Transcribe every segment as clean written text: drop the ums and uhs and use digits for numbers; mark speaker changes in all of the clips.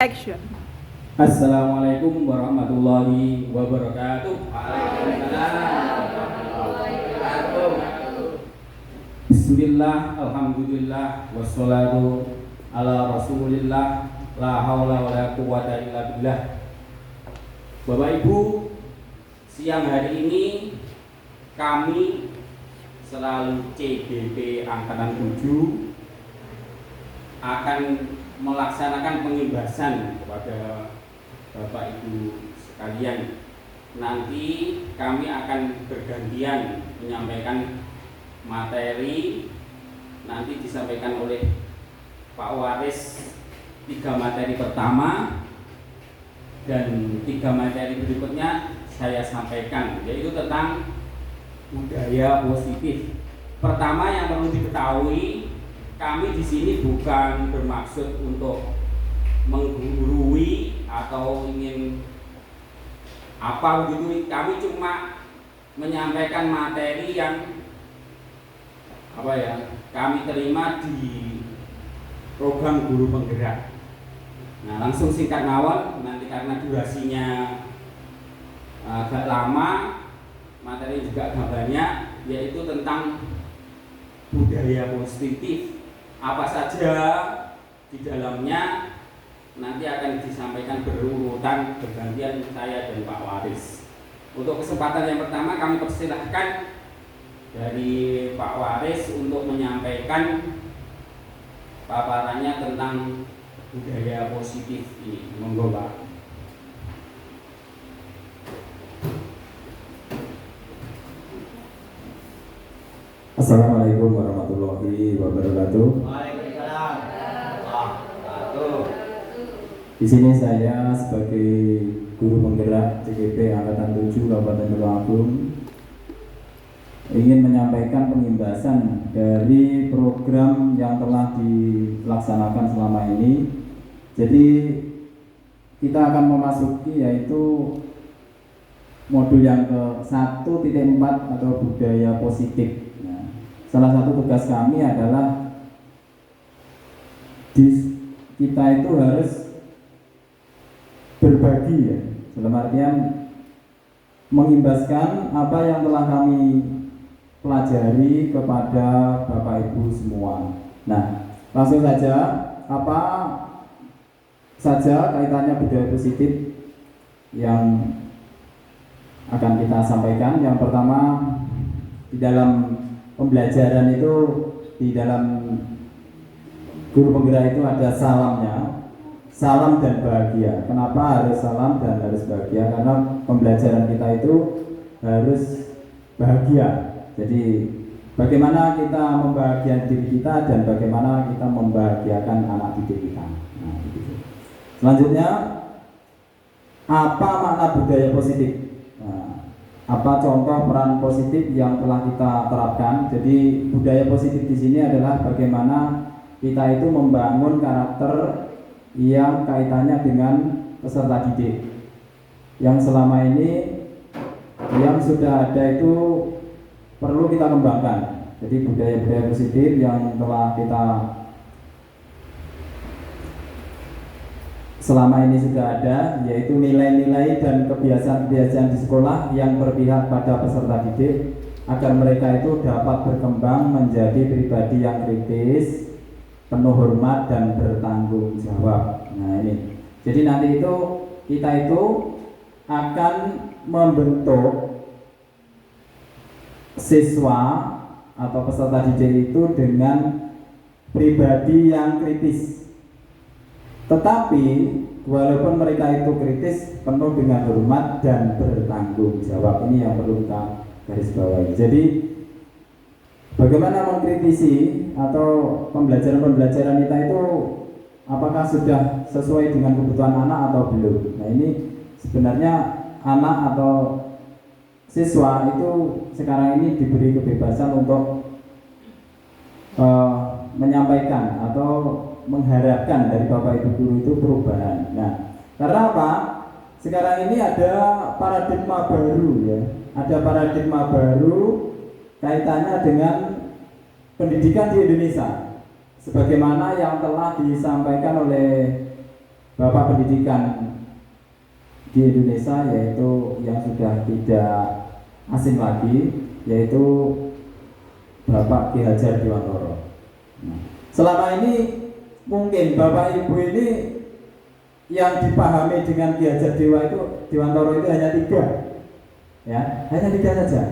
Speaker 1: Action.
Speaker 2: Assalamualaikum warahmatullahi wabarakatuh. Waalaikumsalam warahmatullahi wabarakatuh. Bismillah, alhamdulillah, wassalatu ala rasulillah, la haula wala quwwata illa billah. Bapak Ibu, siang hari ini kami selalu CDP Angkatan 7 akan melaksanakan pengibasan kepada Bapak Ibu sekalian. Nanti kami akan bergantian menyampaikan materi. Nanti disampaikan oleh Pak Waris 3 materi pertama, dan 3 materi berikutnya saya sampaikan, yaitu tentang budaya positif. Pertama yang perlu diketahui, kami di sini bukan bermaksud untuk menggurui atau ingin apa begitu. Kami cuma menyampaikan materi yang kami terima di program guru penggerak. Nah, langsung singkat mawon, nanti karena durasinya agak lama, materi juga agak banyak, yaitu tentang budaya positif. Apa saja di dalamnya nanti akan disampaikan berurutan bergantian saya dan Pak Waris. Untuk kesempatan yang pertama kami persilahkan dari Pak Waris untuk menyampaikan paparannya tentang budaya positif ini. Monggo Pak.
Speaker 3: Assalamualaikum warahmatullahi wabarakatuh.
Speaker 4: Waalaikumsalam warahmatullahi.
Speaker 3: Di sini saya sebagai guru penggerak CGP Angkatan 7 Kabupaten Tulungagung ingin menyampaikan pengimbasan dari program yang telah dilaksanakan selama ini. Jadi kita akan memasuki yaitu modul yang ke 1.4 atau budaya positif. Salah satu tugas kami adalah kita itu harus berbagi, ya, dalam artian mengimbaskan apa yang telah kami pelajari kepada Bapak Ibu semua. Nah, langsung saja, apa saja kaitannya budaya positif yang akan kita sampaikan. Yang pertama, di dalam pembelajaran itu, di dalam guru penggerak itu ada salamnya, salam dan bahagia. Kenapa harus salam dan harus bahagia? Karena pembelajaran kita itu harus bahagia. Jadi bagaimana kita membahagiakan diri kita dan bagaimana kita membahagiakan anak didik kita. Nah, begitu. Selanjutnya, apa makna budaya positif? Apa contoh peran positif yang telah kita terapkan? Jadi budaya positif di sini adalah bagaimana kita itu membangun karakter yang kaitannya dengan peserta didik. Yang selama ini yang sudah ada itu perlu kita kembangkan. Jadi budaya-budaya positif yang telah kita selama ini sudah ada, yaitu nilai-nilai dan kebiasaan-kebiasaan di sekolah yang berpihak pada peserta didik agar mereka itu dapat berkembang menjadi pribadi yang kritis, penuh hormat dan bertanggung jawab. Nah ini, jadi nanti itu kita itu akan membentuk siswa atau peserta didik itu dengan pribadi yang kritis. Tetapi walaupun mereka itu kritis, penuh dengan hormat dan bertanggung jawab. Ini yang perlu kita garis bawahi. Jadi bagaimana mengkritisi atau pembelajaran kita itu apakah sudah sesuai dengan kebutuhan anak atau belum. Nah ini sebenarnya anak atau siswa itu sekarang ini diberi kebebasan untuk menyampaikan atau mengharapkan dari Bapak Ibu guru itu perubahan. Nah, karena apa? Sekarang ini ada paradigma baru, ya. Ada paradigma baru kaitannya dengan pendidikan di Indonesia. Sebagaimana yang telah disampaikan oleh Bapak Pendidikan di Indonesia, yaitu yang sudah tidak asing lagi, yaitu Bapak Ki Hajar Dewantoro. Nah, selama ini mungkin Bapak Ibu ini yang dipahami dengan Ki Hajar Dewantoro itu hanya 3, ya, hanya 3 saja.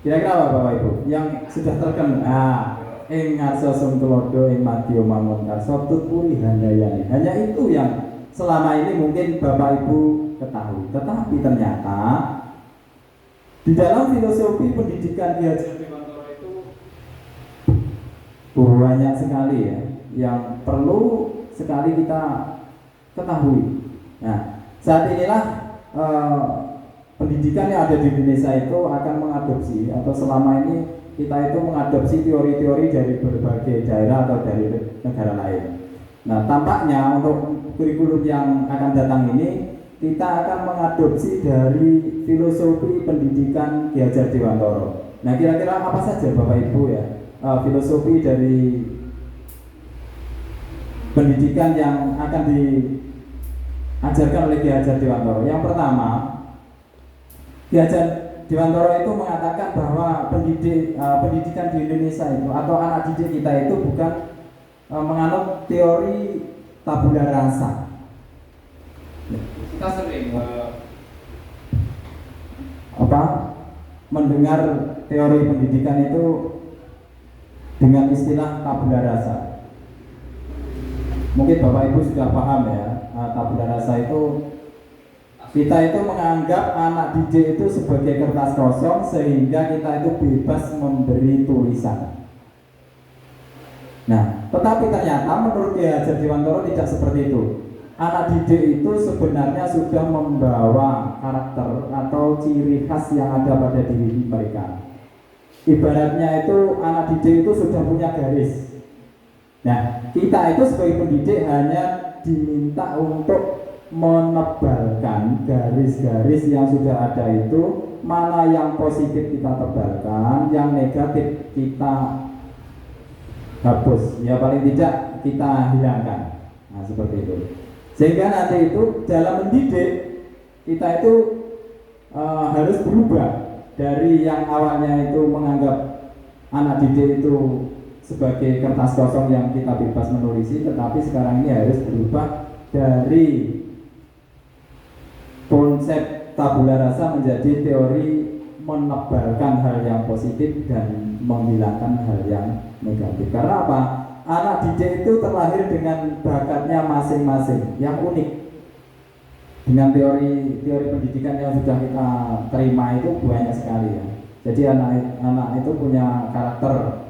Speaker 3: Kira-kira apa Bapak Ibu yang sudah terkenal? Ing ngarsa sungtulodo ing madya mangun karsa tuturi handayani. Hanya itu yang selama ini mungkin Bapak Ibu ketahui. Tetapi ternyata di dalam filosofi pendidikan Ki Hajar Dewantoro itu banyak sekali ya yang perlu sekali kita ketahui. Nah, saat inilah pendidikan yang ada di Indonesia itu akan mengadopsi, atau selama ini kita itu mengadopsi teori-teori dari berbagai daerah atau dari negara lain. Nah, tampaknya untuk kurikulum yang akan datang ini kita akan mengadopsi dari filosofi pendidikan Ki Hajar Dewantoro. Nah, kira-kira apa saja Bapak Ibu ya filosofi dari pendidikan yang akan diajarkan oleh Ki Hajar Dewantoro? Yang pertama, Ki Hajar Dewantoro itu mengatakan bahwa pendidikan di Indonesia itu atau anak didik kita itu bukan menganut teori tabula rasa. Kita sering mendengar teori pendidikan itu dengan istilah tabula rasa. Mungkin Bapak Ibu sudah paham ya, tabula rasa itu kita itu menganggap anak didik itu sebagai kertas kosong sehingga kita itu bebas memberi tulisan. Nah, tetapi ternyata menurut Ki Hajar Dewantoro tidak seperti itu. Anak didik itu sebenarnya sudah membawa karakter atau ciri khas yang ada pada diri mereka. Ibaratnya itu anak didik itu sudah punya garis. Nah, kita itu sebagai pendidik hanya diminta untuk menebalkan garis-garis yang sudah ada itu, mana yang positif kita tebalkan, yang negatif kita hapus, ya paling tidak kita hilangkan. Nah, seperti itu. Sehingga nanti itu dalam mendidik kita itu harus berubah dari yang awalnya itu menganggap anak didik itu sebagai kertas kosong yang kita bebas menulisi, tetapi sekarang ini harus berubah dari konsep tabula rasa menjadi teori menebalkan hal yang positif dan menghilangkan hal yang negatif. Karena apa? Anak didik itu terlahir dengan bakatnya masing-masing yang unik. Dengan teori pendidikan yang sudah kita terima itu banyak sekali ya. Jadi anak itu punya karakter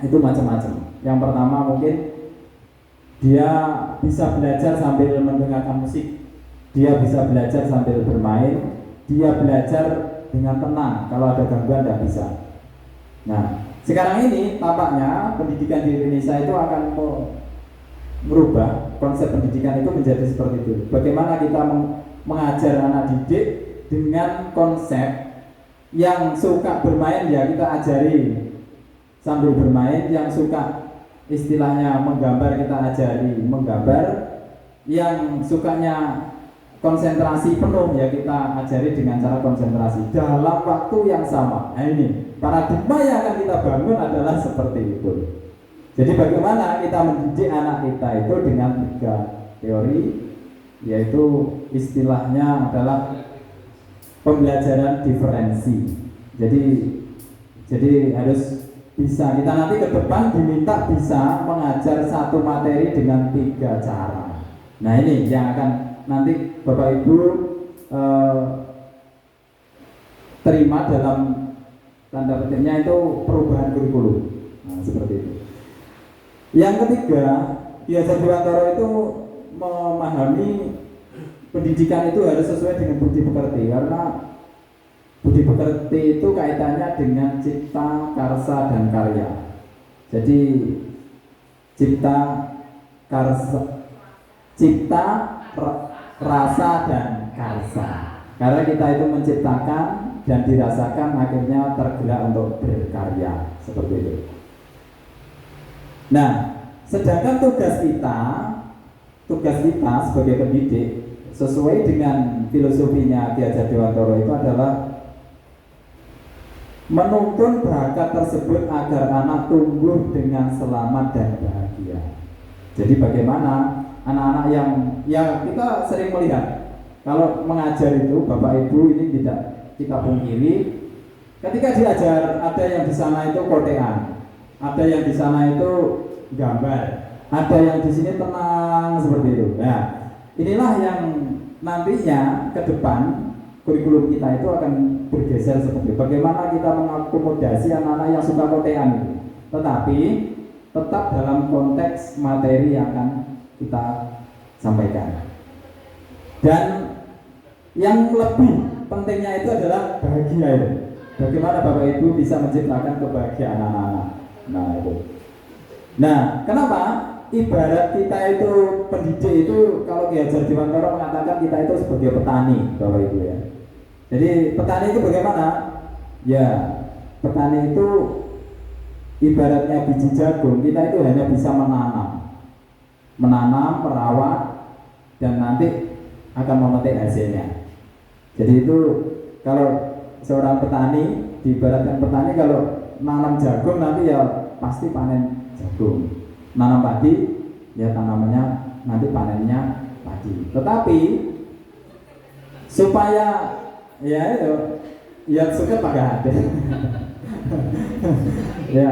Speaker 3: itu macam-macam. Yang pertama mungkin dia bisa belajar sambil mendengarkan musik. Dia bisa belajar sambil bermain, dia belajar dengan tenang. Kalau ada gangguan tidak bisa. Nah, sekarang ini tampaknya pendidikan di Indonesia itu akan merubah konsep pendidikan itu menjadi seperti itu. Bagaimana kita mengajar anak didik dengan konsep yang suka bermain ya kita ajari sambil bermain, yang suka istilahnya menggambar kita ajari menggambar, yang sukanya konsentrasi penuh ya kita ajari dengan cara konsentrasi dalam waktu yang sama. Nah, ini paradigma yang akan kita bangun adalah seperti itu. Jadi bagaimana kita mendidik anak kita itu dengan 3 teori, yaitu istilahnya adalah pembelajaran diferensi. Jadi harus bisa kita nanti ke depan diminta bisa mengajar satu materi dengan 3 cara. Nah, ini yang akan nanti Bapak Ibu terima dalam tanda petiknya itu perubahan kurikulum. Nah, seperti itu. Yang ketiga, Ki Hajar Dewantoro itu memahami pendidikan itu harus sesuai dengan budi pekerti, karena budi pekerti itu kaitannya dengan cipta, karsa, dan karya. Jadi cipta, rasa, dan karsa. Karena kita itu menciptakan dan dirasakan, akhirnya tergerak untuk berkarya, seperti itu. Nah, sedangkan tugas kita tugas kita sebagai pendidik sesuai dengan filosofinya Ki Hajar Dewantara itu adalah menuntun bakat tersebut agar anak tumbuh dengan selamat dan bahagia. Jadi bagaimana anak-anak yang kita sering melihat kalau mengajar itu Bapak Ibu ini tidak kita pungkiri, ketika diajar ada yang di sana itu kotean, ada yang di sana itu gambar, ada yang di sini tenang seperti itu. Nah, inilah yang nantinya ke depan kurikulum kita itu akan bergeser seperti itu. Bagaimana kita mengakomodasi anak-anak yang suka kotean itu, tetapi tetap dalam konteks materi yang akan kita sampaikan. Dan yang lebih pentingnya itu adalah bahagia itu. Bagaimana Bapak Ibu bisa menciptakan kebahagiaan anak-anak. Nah itu. Nah, kenapa? Ibarat kita itu pendidik itu, kalau Ki Hajar Dewantara mengatakan kita itu sebagai petani, Bapak Ibu ya. Jadi petani itu bagaimana? Ya, petani itu ibaratnya biji jagung, kita itu hanya bisa menanam, merawat, dan nanti akan memetik hasilnya. Jadi itu kalau seorang petani, diibaratkan petani kalau nanam jagung nanti ya pasti panen jagung. Nanam padi, ya tanamannya nanti panennya padi. Tetapi supaya ya itu, ya suka pakai hati. Ya,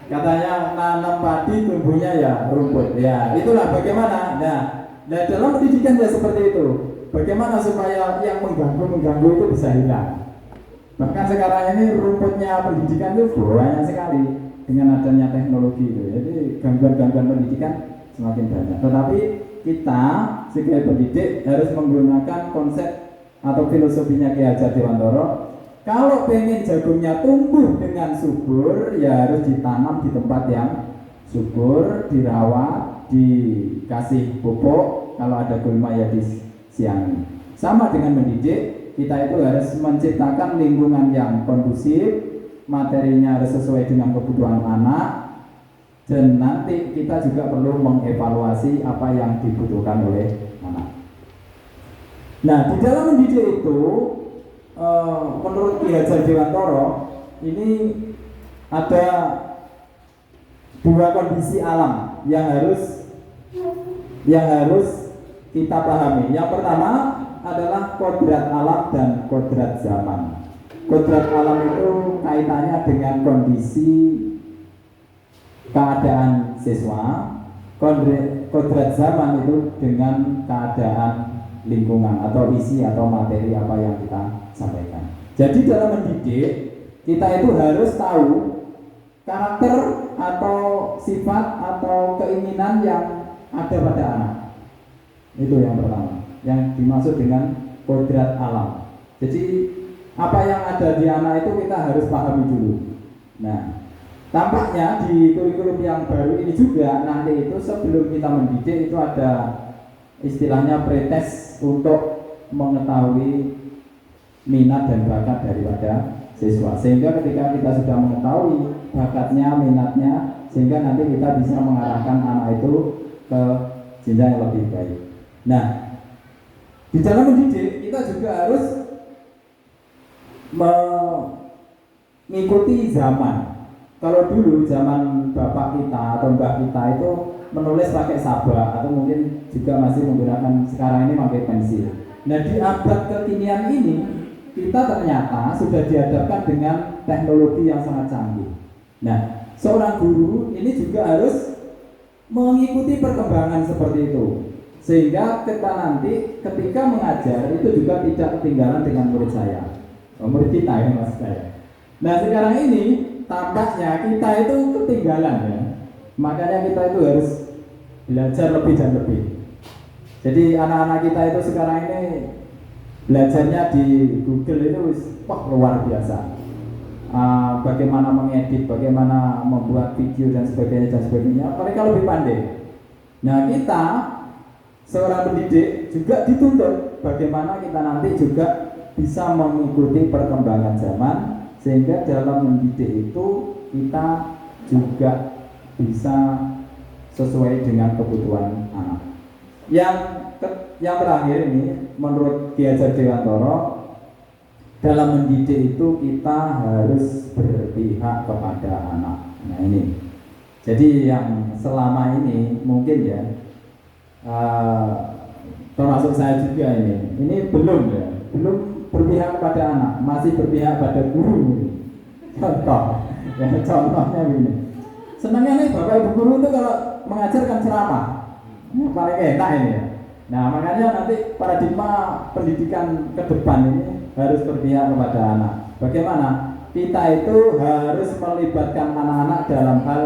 Speaker 3: katanya nanam padi tumbuhnya ya rumput. Ya, itulah bagaimana. Nah, dalam pendidikan ya seperti itu. Bagaimana supaya yang mengganggu itu bisa hilang. Bahkan sekarang ini rumputnya pendidikan itu banyak sekali dengan adanya teknologi itu. Jadi gangguan-gangguan pendidikan semakin banyak. Tetapi kita sebagai pendidik harus menggunakan konsep atau filosofinya Ki Hajar Dewantara. Kalau pengen jagungnya tumbuh dengan subur, ya harus ditanam di tempat yang subur, dirawat, dikasih pupuk. Kalau ada gulma ya disiangi. Sama dengan mendidik, kita itu harus menciptakan lingkungan yang kondusif, materinya harus sesuai dengan kebutuhan anak, dan nanti kita juga perlu mengevaluasi apa yang dibutuhkan oleh anak. Nah, di dalam mendidik itu, menurut Ki Hajar Dewantara ini ada dua kondisi alam yang harus kita pahami. Yang pertama adalah kodrat alam dan kodrat zaman. Kodrat alam itu kaitannya dengan kondisi keadaan siswa. Kodrat zaman itu dengan keadaan lingkungan atau isi atau materi apa yang kita sampaikan. Jadi dalam mendidik kita itu harus tahu karakter atau sifat atau keinginan yang ada pada anak. Itu yang pertama, yang dimaksud dengan kodrat alam. Jadi apa yang ada di anak itu kita harus pahami dulu. Nah, tampaknya di kurikulum yang baru ini juga nanti itu sebelum kita mendidik itu ada istilahnya pretest untuk mengetahui minat dan bakat daripada siswa. Sehingga ketika kita sudah mengetahui bakatnya, minatnya, sehingga nanti kita bisa mengarahkan anak itu ke jenjang yang lebih baik. Nah, di dalam mendidik kita juga harus mengikuti zaman. Kalau dulu zaman bapak kita atau mbak kita itu menulis pakai sabak atau mungkin juga masih menggunakan sekarang ini pakai pensil. Nah, di abad kekinian ini kita ternyata sudah dihadapkan dengan teknologi yang sangat canggih. Nah, seorang guru ini juga harus mengikuti perkembangan seperti itu, sehingga kita nanti ketika mengajar itu juga tidak ketinggalan dengan murid saya, murid kita ya mas saya. Nah, sekarang ini tampaknya kita itu ketinggalan ya, makanya kita itu harus belajar lebih dan lebih. Jadi anak-anak kita itu sekarang ini belajarnya di Google itu wah luar biasa. Bagaimana mengedit, bagaimana membuat video dan sebagainya, mereka lebih pandai. Nah, kita seorang pendidik juga dituntut bagaimana kita nanti juga bisa mengikuti perkembangan zaman, sehingga dalam mendidik itu kita juga bisa sesuai dengan kebutuhan anak. Yang terakhir ini menurut Ki Hajar Dewantara, dalam mendidik itu kita harus berpihak kepada anak. Nah ini, jadi yang selama ini mungkin ya, termasuk saya juga ini belum ya, belum berpihak kepada anak, masih berpihak pada guru. Contoh, ya contohnya ini. Senangnya nih bapak ibu guru itu kalau mengajarkan ceramah, paling enak ini ya. Nah makanya nanti paradigma pendidikan ke depan ini harus berpihak kepada anak. Bagaimana? Kita itu harus melibatkan anak-anak dalam hal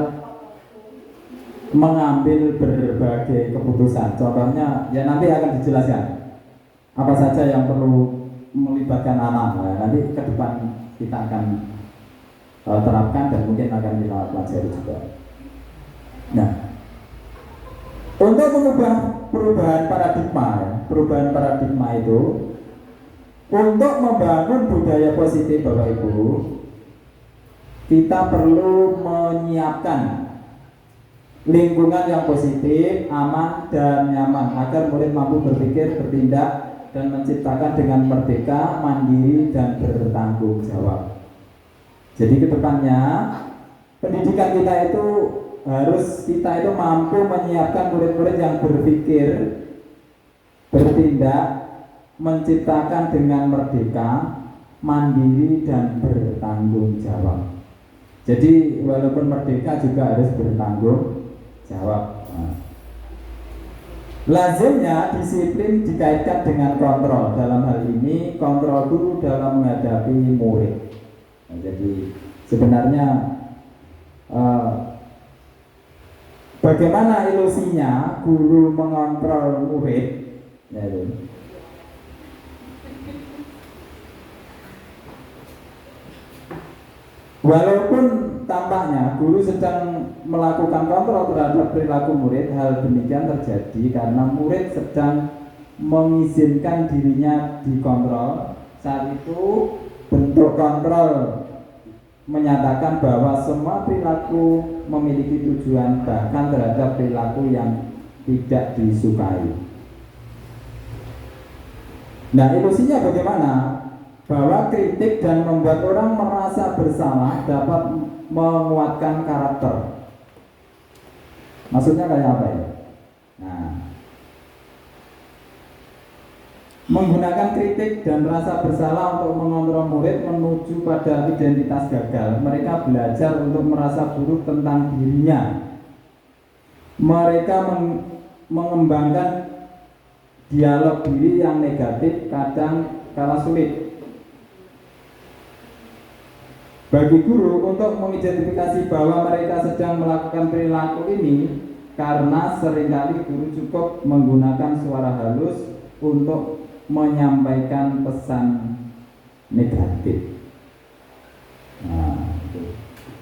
Speaker 3: mengambil berbagai keputusan. Contohnya ya nanti akan dijelaskan apa saja yang perlu melibatkan anak. Nah, nanti ke depan kita akan terapkan dan mungkin akan kita pelajari juga. Nah, untuk mengubah perubahan paradigma itu, untuk membangun budaya positif Bapak Ibu, kita perlu menyiapkan lingkungan yang positif, aman dan nyaman agar murid mampu berpikir, bertindak dan menciptakan dengan merdeka, mandiri dan bertanggung jawab. Jadi kedepannya pendidikan kita itu mampu menyiapkan murid-murid yang berpikir, bertindak, menciptakan dengan merdeka, mandiri dan bertanggung jawab. Jadi walaupun merdeka juga harus bertanggung jawab. Lazimnya disiplin dikaitkan dengan kontrol. Dalam hal ini kontrol guru dalam menghadapi murid. Nah, jadi sebenarnya bagaimana ilusinya guru mengontrol murid? Ya, walaupun tampaknya guru sedang melakukan kontrol terhadap perilaku murid, hal demikian terjadi karena murid sedang mengizinkan dirinya dikontrol. Saat itu bentuk kontrol menyatakan bahwa semua perilaku memiliki tujuan, bahkan terhadap perilaku yang tidak disukai. Nah, ilusinya bagaimana? Bahwa kritik dan membuat orang merasa bersalah dapat menguatkan karakter. Maksudnya kayak apa ya? Nah, menggunakan kritik dan rasa bersalah untuk mengontrol murid menuju pada identitas gagal. Mereka belajar untuk merasa buruk tentang dirinya. Mereka mengembangkan dialog diri yang negatif, kadang kala sulit. Bagi guru untuk mengidentifikasi bahwa mereka sedang melakukan perilaku ini, karena seringkali guru cukup menggunakan suara halus untuk menyampaikan pesan negatif. Nah,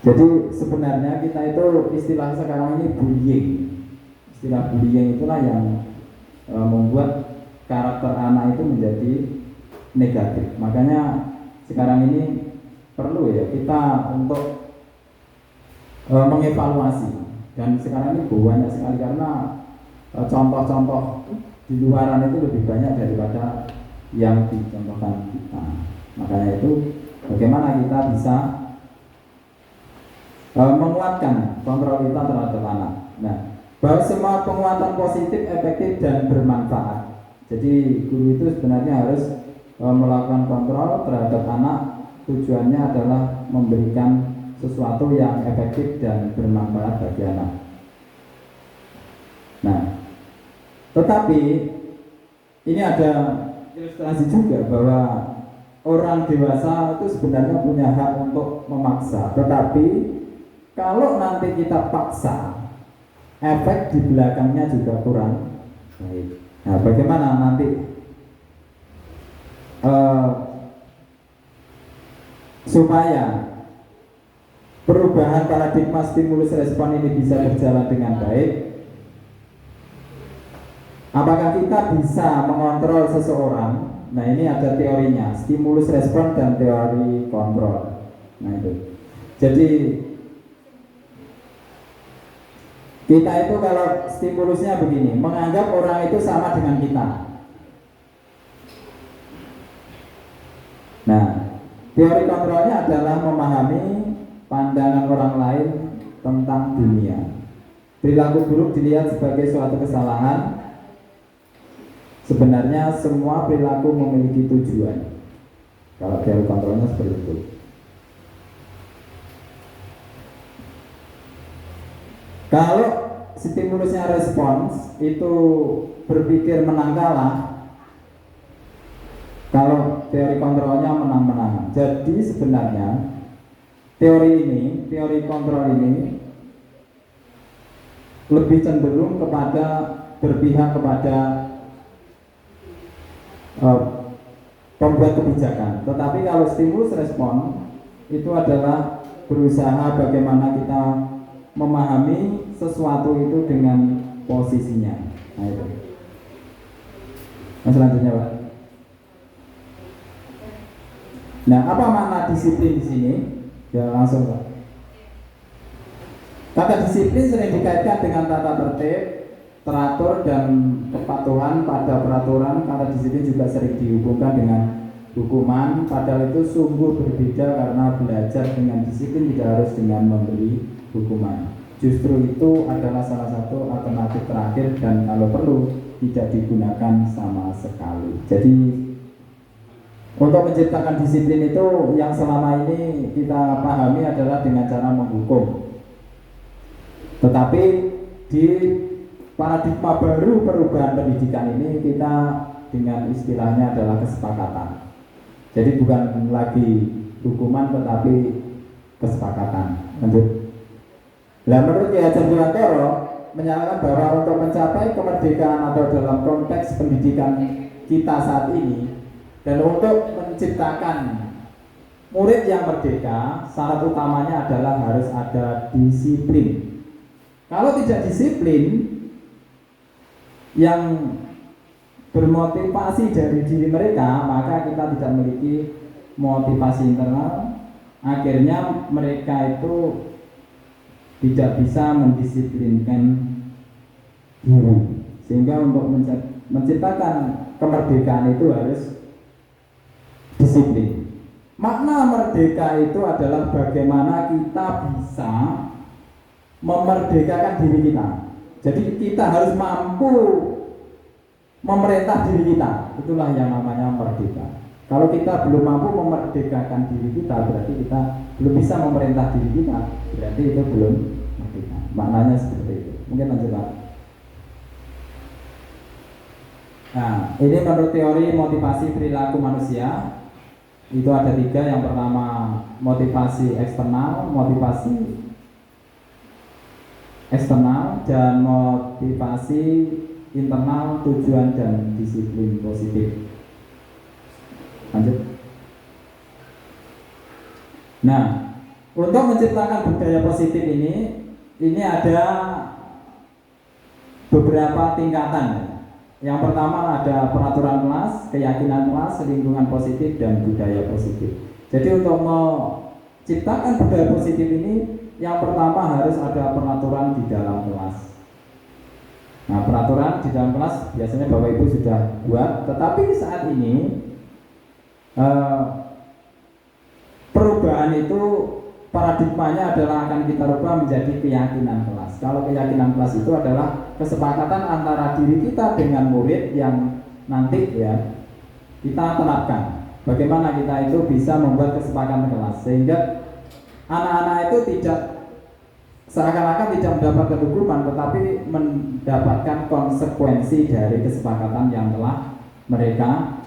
Speaker 3: jadi sebenarnya kita itu istilah sekarang ini bullying. Istilah bullying itulah yang membuat karakter anak itu menjadi negatif. Makanya sekarang ini perlu ya kita untuk mengevaluasi, dan sekarang ini banyak sekali karena contoh-contoh di luaran itu lebih banyak daripada yang dicontohkan kita. Makanya itu bagaimana kita bisa menguatkan kontrol kita terhadap anak. Nah, bahwa semua penguatan positif, efektif dan bermanfaat. Jadi guru itu sebenarnya harus melakukan kontrol terhadap anak. Tujuannya adalah memberikan sesuatu yang efektif dan bermanfaat bagi anak. Nah, tetapi ini ada ilustrasi juga bahwa orang dewasa itu sebenarnya punya hak untuk memaksa. Tetapi kalau nanti kita paksa, efek di belakangnya juga kurang baik. Nah, bagaimana nanti supaya perubahan paradigma stimulus respon ini bisa berjalan dengan baik? Apakah kita bisa mengontrol seseorang? Nah, ini ada teorinya, stimulus respon dan teori kontrol. Nah, itu. Jadi Kita itu kalau stimulusnya begini, menganggap orang itu sama dengan kita. Nah, teori kontrolnya adalah memahami pandangan orang lain tentang dunia. Perilaku buruk dilihat sebagai suatu kesalahan. Sebenarnya semua perilaku memiliki tujuan. Kalau teori kontrolnya seperti itu. Kalau stimulusnya respons itu berpikir menang kalah, kalau teori kontrolnya menang-menangan. Jadi sebenarnya teori kontrol ini lebih cenderung kepada berpihak kepada pembuat kebijakan. Tetapi kalau stimulus respon itu adalah berusaha bagaimana kita memahami sesuatu itu dengan posisinya. Nah itu. Nah selanjutnya Pak. Nah apa makna disiplin di sini? Ya langsung Pak. Kata disiplin sering dikaitkan dengan tata tertib, teratur dan kepatuhan pada peraturan. Kata disiplin juga sering dihubungkan dengan hukuman. Padahal itu sungguh berbeda karena belajar dengan disiplin tidak harus dengan memberi hukuman. Justru itu adalah salah satu alternatif terakhir dan kalau perlu tidak digunakan sama sekali. Jadi untuk menciptakan disiplin itu yang selama ini kita pahami adalah dengan cara menghukum. Tetapi di paradigma baru perubahan pendidikan ini kita dengan istilahnya adalah kesepakatan. Jadi bukan lagi hukuman tetapi kesepakatan. Lanjut. Nah, menurut Ki Hajar Dewantara menyatakan bahwa untuk mencapai kemerdekaan atau dalam konteks pendidikan kita saat ini dan untuk menciptakan murid yang merdeka, syarat utamanya adalah harus ada disiplin. Kalau tidak disiplin yang bermotivasi dari diri mereka, maka kita tidak memiliki motivasi internal. Akhirnya mereka itu tidak bisa mendisiplinkan diri. Sehingga untuk menciptakan kemerdekaan itu harus disiplin. Makna merdeka itu adalah bagaimana kita bisa memerdekakan diri kita. Jadi kita harus mampu memerintah diri kita. Itulah yang namanya merdeka. Kalau kita belum mampu memerdekakan diri kita, berarti kita belum bisa memerintah diri kita. Berarti itu belum merdeka. Maknanya seperti itu. Mungkin lanjut Pak. Nah, ini menurut teori motivasi perilaku manusia. Itu ada 3. Yang pertama motivasi eksternal, dan motivasi internal, tujuan dan disiplin positif. Lanjut. Nah, untuk menciptakan budaya positif ini ada beberapa tingkatan. Yang pertama ada peraturan kelas, keyakinan kelas, lingkungan positif dan budaya positif. Jadi untuk menciptakan budaya positif ini, yang pertama harus ada peraturan di dalam kelas. Nah, peraturan di dalam kelas biasanya Bapak Ibu sudah buat, tetapi saat ini perubahan itu paradigmanya adalah akan kita rubah menjadi keyakinan kelas. Kalau keyakinan kelas itu adalah kesepakatan antara diri kita dengan murid yang nanti ya kita terapkan. Bagaimana kita itu bisa membuat kesepakatan kelas sehingga anak-anak itu tidak seakan-akan tidak mendapatkan hukuman, tetapi mendapatkan konsekuensi dari kesepakatan yang telah mereka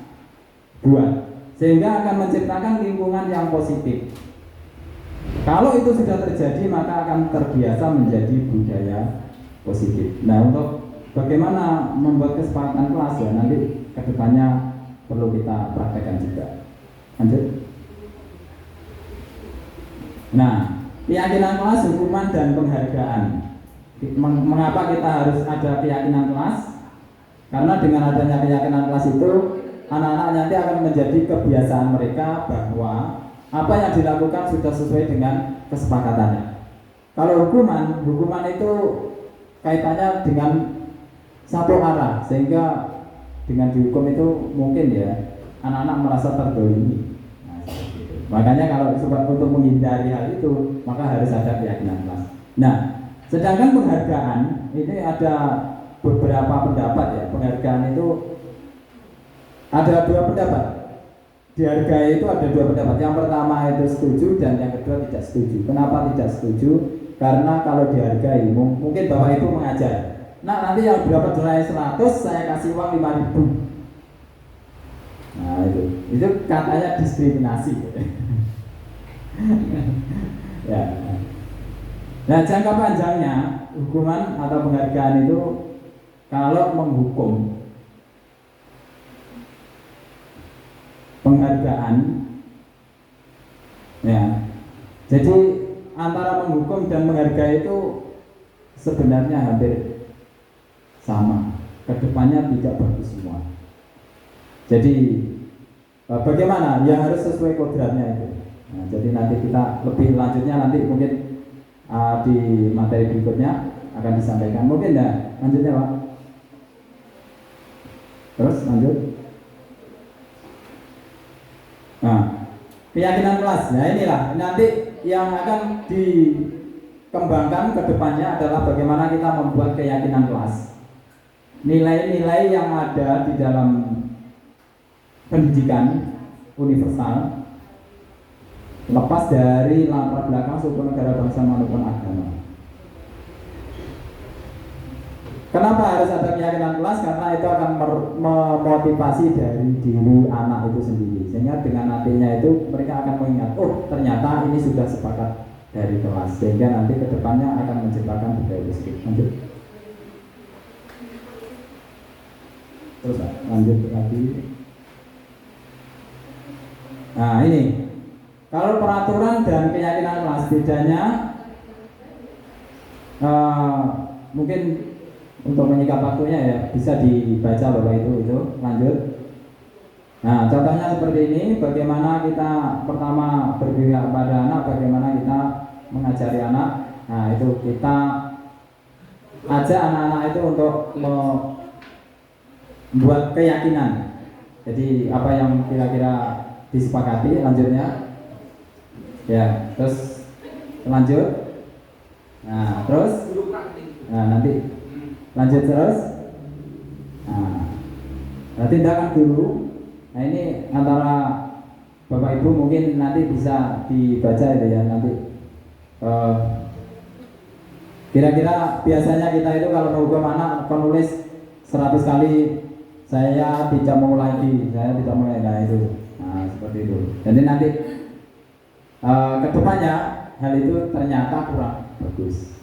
Speaker 3: buat, sehingga akan menciptakan lingkungan yang positif. Kalau itu sudah terjadi, maka akan terbiasa menjadi budaya positif. Nah, untuk bagaimana membuat kesepakatan kelas ya nanti kedepannya perlu kita praktekkan juga. Lanjut. Nah, keyakinan kelas, hukuman dan penghargaan. Mengapa kita harus ada keyakinan kelas? Karena dengan adanya keyakinan kelas itu anak-anak nanti akan menjadi kebiasaan mereka bahwa apa yang dilakukan sudah sesuai dengan kesepakatannya. Kalau hukuman itu kaitannya dengan satu arah, sehingga dengan dihukum itu mungkin ya anak-anak merasa terdolimi. Nah, seperti itu. Makanya kalau untuk menghindari hal itu maka harus ada keyakinan kelas. Nah, sedangkan penghargaan ini ada beberapa pendapat ya. Penghargaan itu ada dua pendapat. Dihargai itu ada dua pendapat. Yang pertama itu setuju dan yang kedua tidak setuju. Kenapa tidak setuju? Karena kalau dihargai mungkin Bapak Ibu mengajar. Nah, nanti yang berapa nilai 100 saya kasih uang 5.000. Nah, itu katanya diskriminasi. Ya. Nah, jangka panjangnya hukuman atau penghargaan itu kalau menghukum penghargaan, ya. Jadi antara menghukum dan menghargai itu sebenarnya hampir sama. Kedepannya tidak bagus semua. Jadi bagaimana? Ya harus sesuai kodratnya itu. Nah, jadi nanti kita lebih lanjutnya nanti mungkin di materi berikutnya akan disampaikan. Mungkin ya lanjutnya Pak. Terus lanjut. Nah, keyakinan kelas. Nah, inilah nanti yang akan dikembangkan ke depannya adalah bagaimana kita membuat keyakinan kelas. Nilai-nilai yang ada di dalam pendidikan universal lepas dari latar belakang suku, negara, bangsa maupun agama. Kenapa harus ada keyakinan kelas? Karena itu akan memotivasi dari diri anak itu sendiri, sehingga dengan nantinya itu mereka akan mengingat, oh ternyata ini sudah sepakat dari kelas, sehingga nanti kedepannya akan menciptakan budaya positif. Lanjut. Terus lanjut lagi. Nah ini, kalau peraturan dan keyakinan kelas bedanya mungkin untuk menyikap waktunya ya bisa dibaca Bapak itu lanjut. Nah contohnya seperti ini, bagaimana kita pertama berpihak pada anak, bagaimana kita mengajari anak. Nah itu kita ajak anak-anak itu untuk membuat keyakinan. Jadi apa yang kira-kira disepakati, lanjutnya ya, terus lanjut. Nah terus nanti lanjut terus. Nah tindakan dulu. Nah ini antara Bapak Ibu mungkin nanti bisa dibaca itu ya nanti. Kira-kira biasanya kita itu kalau menghukum anak penulis 100 kali saya tidak mau lagi, saya tidak mau lagi. Nah itu, nah seperti itu. Jadi nanti kedepannya hal itu ternyata kurang bagus,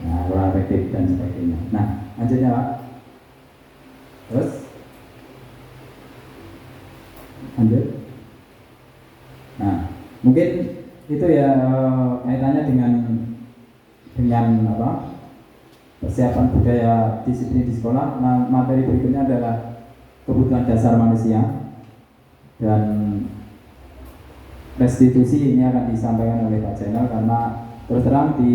Speaker 3: nah, kurang efektif dan sebagainya. Nah lanjutnya Pak. Terus lanjut. Nah mungkin itu ya kaitannya dengan apa, persiapan budaya disiplin di sekolah. Nah materi berikutnya adalah kebutuhan dasar manusia dan restitusi. Ini akan disampaikan oleh Pak Jenderal karena terus terang di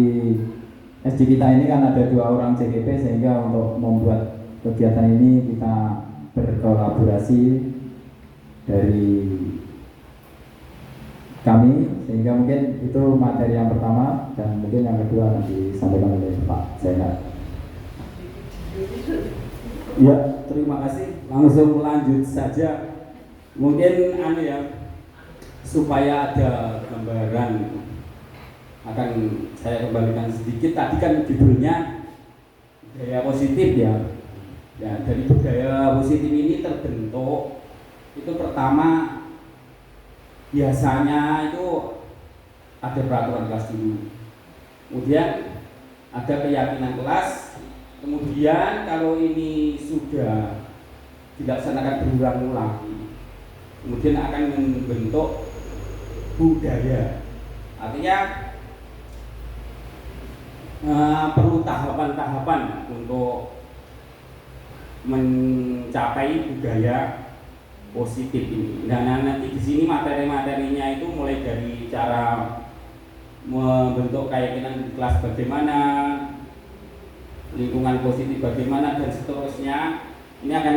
Speaker 3: SD kita ini kan ada 2 orang CGP, sehingga untuk membuat kegiatan ini kita berkolaborasi dari kami, sehingga mungkin itu materi yang pertama dan mungkin yang kedua akan disampaikan oleh Pak Jenderal.
Speaker 2: Ya, terima kasih. Langsung lanjut saja. Mungkin supaya ada gambaran akan saya kembalikan sedikit. Tadi kan judulnya budaya positif ya. Ya, dari budaya positif ini terbentuk itu pertama biasanya itu ada peraturan kelas dulu, kemudian ada keyakinan kelas, kemudian kalau ini sudah dilaksanakan berulang-ulang kemudian akan membentuk budaya. Artinya perlu tahapan-tahapan untuk mencapai budaya positif ini. Dan nanti di sini materi-materinya itu mulai dari cara membentuk keyakinan di kelas bagaimana, lingkungan positif bagaimana dan seterusnya. Ini akan,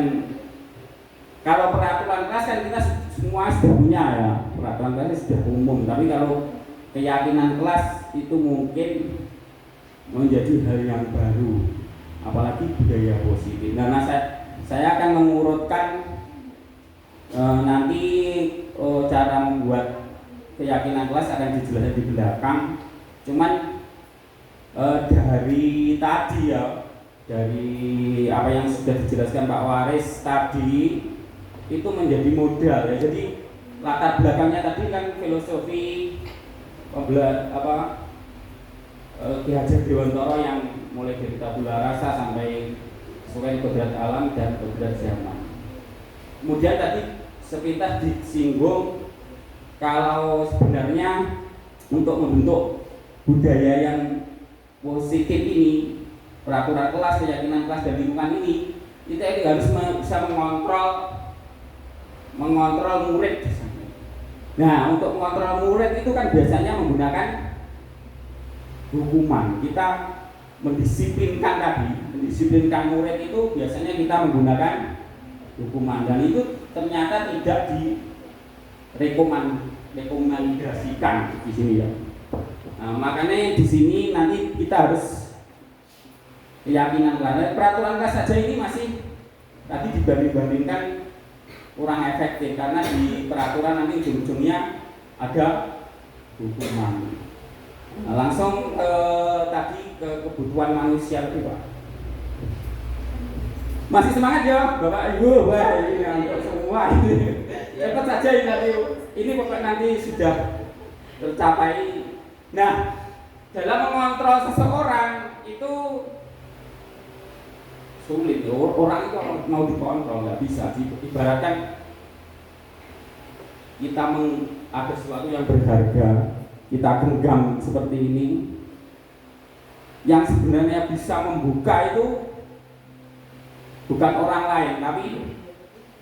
Speaker 2: kalau peraturan kelas kan kita semua sudah punya ya, peraturan kelas sudah umum, tapi kalau keyakinan kelas itu mungkin menjadi hal yang baru, apalagi budaya positif. Nah, saya akan mengurutkan nanti cara membuat keyakinan kelas akan dijelaskan di belakang. Cuman dari tadi ya, dari apa yang sudah dijelaskan Pak Waris tadi itu menjadi modal ya. Jadi latar belakangnya tadi kan filosofi Ki Hajar Dewantara yang mulai dari tabula rasa sampai Sungai Kodrat Alam dan Kodrat Zaman. Kemudian tadi sepintas disinggung kalau sebenarnya untuk membentuk budaya yang positif ini, peraturan kelas, keyakinan kelas dan lingkungan ini, kita harus bisa mengontrol murid. Nah, untuk mengontrol murid itu kan biasanya menggunakan hukuman. Kita mendisiplinkan murid itu biasanya kita menggunakan hukuman, dan itu ternyata tidak direkomendasikan di sini ya. Nah, makanya di sini nanti kita harus keyakinan kelas. Peraturan kelas saja ini masih tadi dibanding-bandingkan kurang efektif karena di peraturan nanti ujung-ujungnya ada hukuman. Nah, langsung tadi ke kebutuhan manusia itu Pak. Masih semangat ya Bapak Ibu? Wah, ini untuk semua ini. Cepat saja ini pokoknya nanti sudah tercapai. Nah, dalam mengontrol seseorang itu sulit. Orang itu mau dikontrol nggak bisa. Ibaratkan kita ada sesuatu yang berharga, kita genggam seperti ini, yang sebenarnya bisa membuka itu bukan orang lain, tapi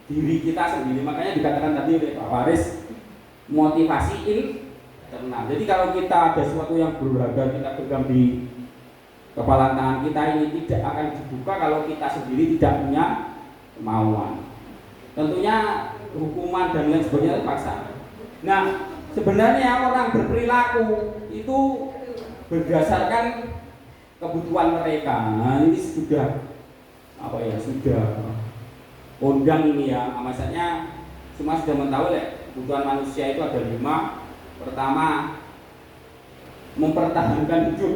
Speaker 2: diri kita sendiri. Makanya dikatakan tadi oleh Pak Waris, motivasi internal. Jadi kalau kita ada sesuatu yang berharga kita pegang di kepala tangan kita, ini tidak akan dibuka kalau kita sendiri tidak punya kemauan. Tentunya hukuman dan lain sebagainya terpaksa. Nah, sebenarnya orang berperilaku itu berdasarkan kebutuhan mereka. Nah, ini sudah kondang ini ya. Maksudnya semua sudah mengetahui kebutuhan manusia itu ada 5. Pertama, mempertahankan hidup.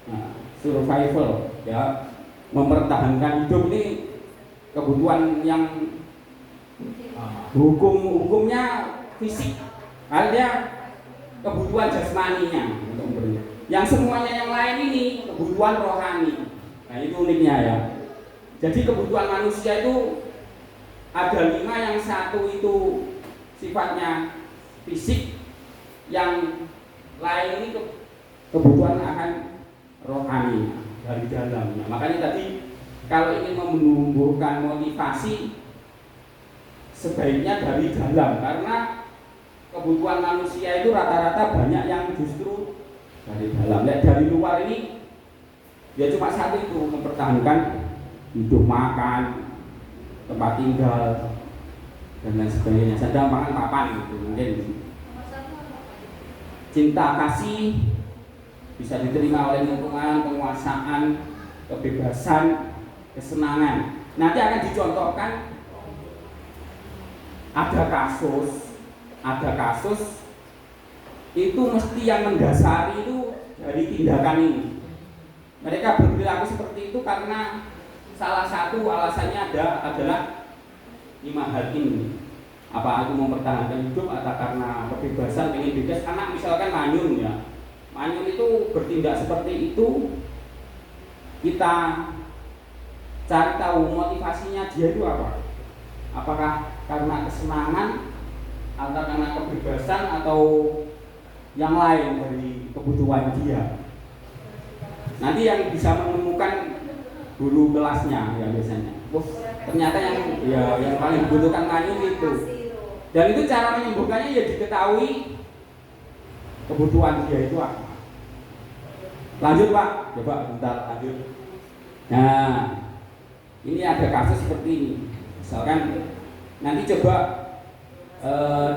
Speaker 2: Nah, survival ya, mempertahankan hidup ini kebutuhan yang hukumnya fisik, artinya kebutuhan jasmaninya untuk memberi. Yang semuanya yang lain ini kebutuhan rohani. Nah, itu uniknya ya. Jadi kebutuhan manusia itu ada 5, yang satu itu sifatnya fisik, yang lain ini kebutuhan akan rohani dari dalamnya. Makanya tadi kalau ingin menumbuhkan motivasi sebaiknya dari dalam, karena kebutuhan manusia itu rata-rata banyak yang justru dari dalam. Dari luar ini ya cuma satu itu, mempertahankan hidup, makan, tempat tinggal dan lain sebagainya. Sedang makan papan gitu mungkin. Cinta kasih bisa diterima oleh lingkungan, penguasaan, kebebasan, kesenangan. Nanti akan dicontohkan ada kasus itu mesti yang mendasari itu dari tindakan ini. Mereka berperilaku seperti itu karena salah satu alasannya adalah 5 hal ini. Apa itu mempertahankan hidup, atau karena kebebasan, ingin bebas. Anak misalkan manyun ya, manyun itu bertindak seperti itu, kita cari tahu motivasinya dia itu apa. Apakah karena kesenangan, atau karena kebebasan, atau yang lain dari kebutuhan dia. Nanti yang bisa menemukan guru kelasnya ya biasanya. Ternyata yang paling dibutuhkan manyun itu. Dan itu cara menyembuhkannya ya diketahui kebutuhan dia itu apa. Lanjut Pak, coba bentar lanjut. Nah, ini ada kasus seperti ini. Misalkan nanti coba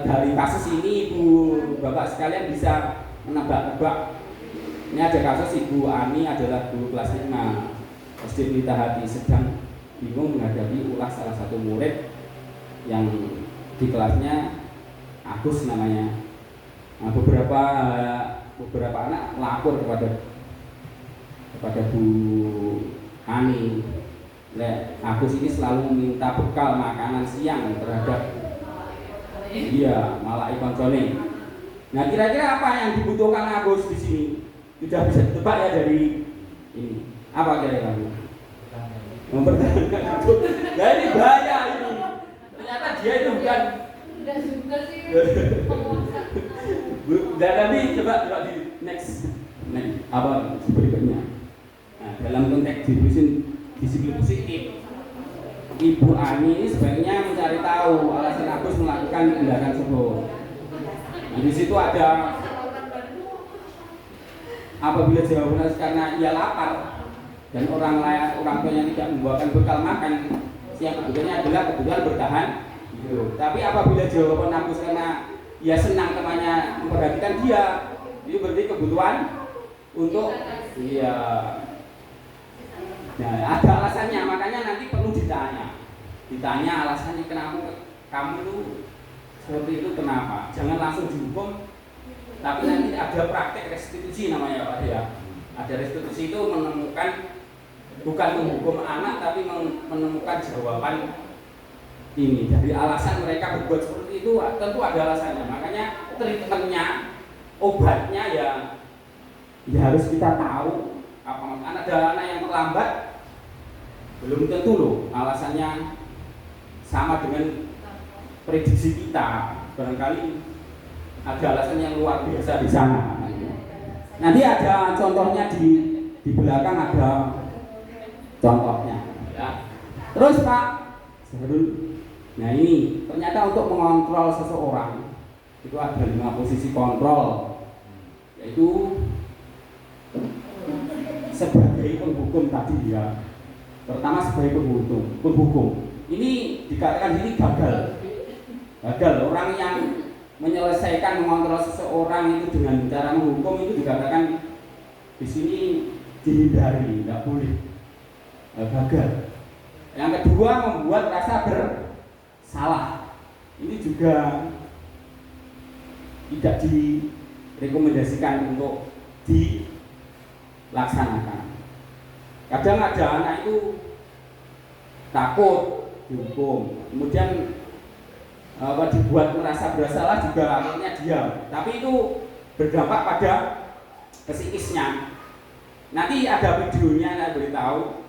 Speaker 2: dari kasus ini ibu bapak sekalian bisa menebak-nebak. Ini ada kasus Ibu Ani adalah guru kelas 5 SD Pelita Hati, sedang bingung menghadapi ulah salah satu murid yang di kelasnya Agus namanya. Nah, beberapa anak lapor kepada Bu Ani. Agus ini selalu minta bekal makanan siang terhadap dia malah ikon Joni. Nah, kira-kira apa yang dibutuhkan Agus di sini? Sudah bisa ditebak ya dari ini. Apa kira-kira? Mempertahankan itu. Nah, ini bahaya ini. Ternyata dia itu bukan.
Speaker 1: Udah juga sih.
Speaker 2: Dan nanti coba di next apa berikutnya. Nah, dalam konteks disiplin positif, Ibu Ani ini sebaiknya mencari tahu alasan Agus melakukan tindakan tersebut. Nah, di situ ada apabila jawabannya karena ia lapar dan orang tuanya tidak membawakan bekal makan, yang kebutuhannya adalah kebutuhan bertahan hidup. Tapi apabila jawaban Agus karena ia senang temannya memperhatikan dia, itu berarti kebutuhan untuk iya. Nah, ada alasannya, makanya nanti perlu ditanya alasannya kenapa kamu itu seperti itu, kenapa. Jangan langsung dihukum, tapi nanti ada praktek restitusi namanya Pak ya. Ada restitusi itu menemukan, bukan menghukum anak, tapi menemukan jawaban ini dari alasan mereka berbuat seperti itu. Tentu ada alasannya, makanya treatmentnya, obatnya ya harus kita tahu. Apa ada anak yang terlambat, belum tentu loh alasannya sama dengan prediksi kita. Barangkali ada alasan yang luar biasa di sana. Nanti ada contohnya di belakang, ada contohnya. Ya. Terus Pak, nah ini ternyata untuk mengontrol seseorang itu ada 5 posisi kontrol, yaitu sebagai penghukum tadi ya. Pertama sebagai penghukum. Ini dikatakan ini gagal. Orang yang menyelesaikan mengontrol seseorang itu dengan cara menghukum itu dikatakan di sini dihindari, tidak boleh. Gagal. Yang kedua membuat rasa bersalah. Ini juga tidak direkomendasikan untuk dilaksanakan. Kadang ada anak itu takut dihukum, kemudian dibuat merasa bersalah juga akhirnya diam. Tapi itu berdampak pada psikisnya. Nanti ada videonya, saya beritahu.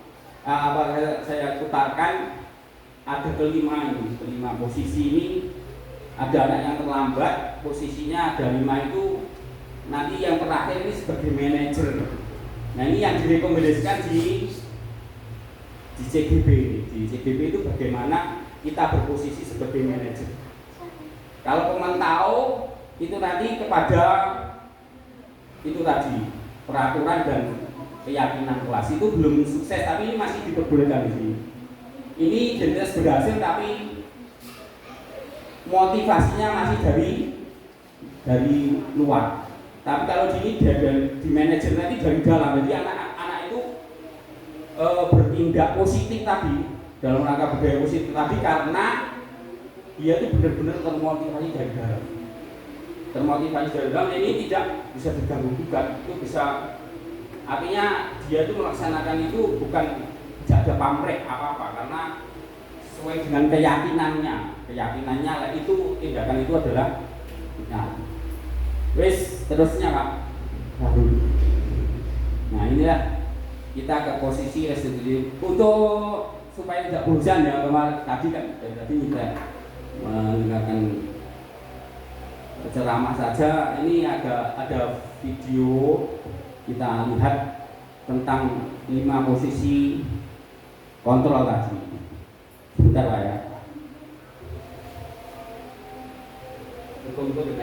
Speaker 2: Saya putarkan, ada kelima posisi ini. Ada anak yang terlambat, posisinya ada 5 itu. Nanti yang terakhir ini sebagai manajer. Nah, ini yang direkomendasikan di CGB. Di CGB itu bagaimana kita berposisi sebagai manajer. Kalau teman tahu itu nanti kepada itu tadi peraturan dan keyakinan kelas itu belum sukses, tapi ini masih diperbolehkan di sini. Ini jelas berhasil, tapi motivasinya masih dari luar. Tapi kalau di manajer nanti dari dalam, jadi anak-anak itu bertindak positif tadi dalam rangka budaya positif tadi karena dia itu benar-benar termotivasi dari dalam. Termotivasi dari dalam ini tidak bisa diganggu gugat, itu bisa, artinya dia itu melaksanakan itu bukan tidak ada pamrih apa-apa, karena sesuai dengan keyakinannya itu tindakan itu adalah benar. Wes terusnya Pak. Nah, inilah kita ke posisi restitusi untuk supaya tidak bosan ya. Kemarin tadi kan tadi kita mendengarkan ceramah saja. Ini ada video kita lihat tentang 5 posisi kontrol tadi. Sebentar Pak ya. Tunggu dulu.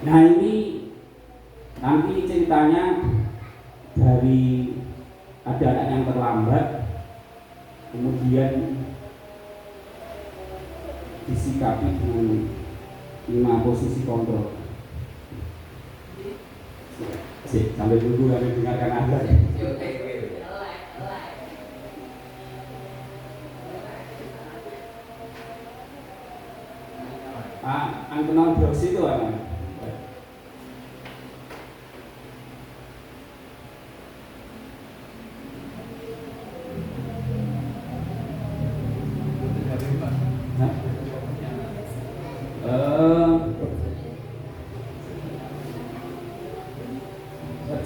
Speaker 2: Nah ini nanti ceritanya dari ada anak yang terlambat, kemudian disikapi dengan 5 posisi kontrol. Sampai dulu kami dengarkan Anda. Antonol Brox itu apa?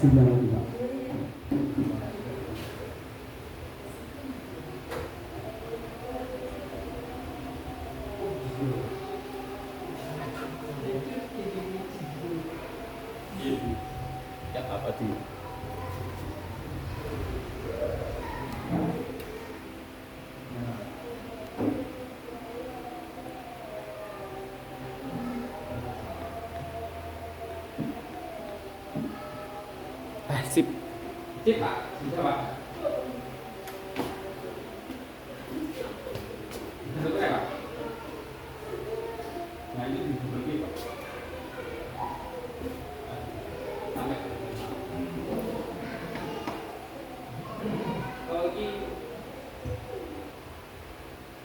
Speaker 2: Jumlah lagi Pak. Ya apa sih? Sip. Sip Pak. Bisa Pak. Bisa Pak. Nah ini dibagi Pak. Sampai. Kalau ini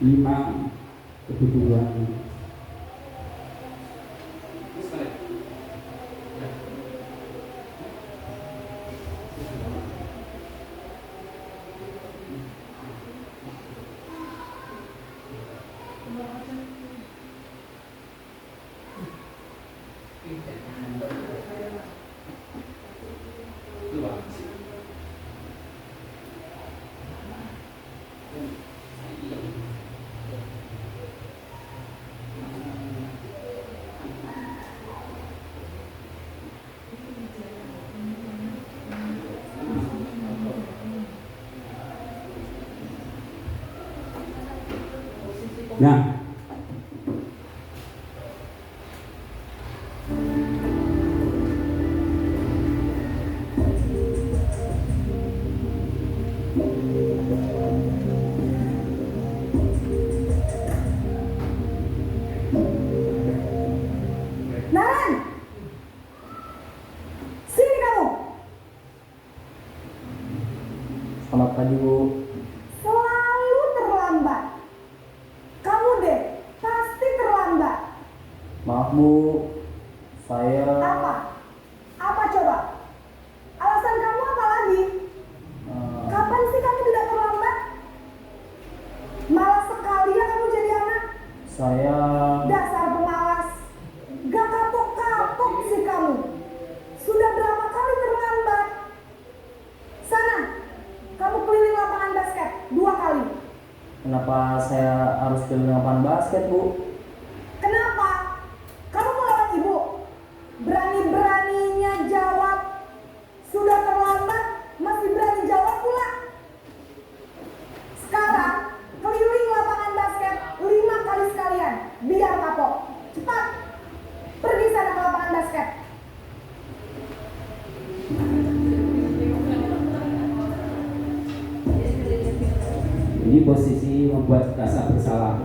Speaker 2: 5 kebutuhan. Nah,
Speaker 1: Naran, sini kamu.
Speaker 3: Selamat pagi Bu.
Speaker 1: Selalu terlambat. Kamu deh, pasti terlambat.
Speaker 3: Maaf Bu, saya
Speaker 1: Apa? Apa coba? Alasan kamu apa lagi? Kapan sih kamu tidak terlambat? Malas sekali ya kamu jadi anak.
Speaker 3: saya
Speaker 1: Dasar pemalas. Gak kapok-kapok sih kamu. Sudah berapa kali terlambat? Sana, kamu keliling lapangan basket 2 kali.
Speaker 3: kenapa saya harus keliling lapangan basket Bu?
Speaker 1: Kenapa? Kamu mau lawan ibu? Berani-beraninya jawab. Sudah terlambat, masih berani jawab pula. Sekarang, keliling lapangan basket 5 kali sekalian. Biar kapok. Cepat. Pergi sana ke lapangan basket.
Speaker 2: ini posisi membuat rasa bersalah.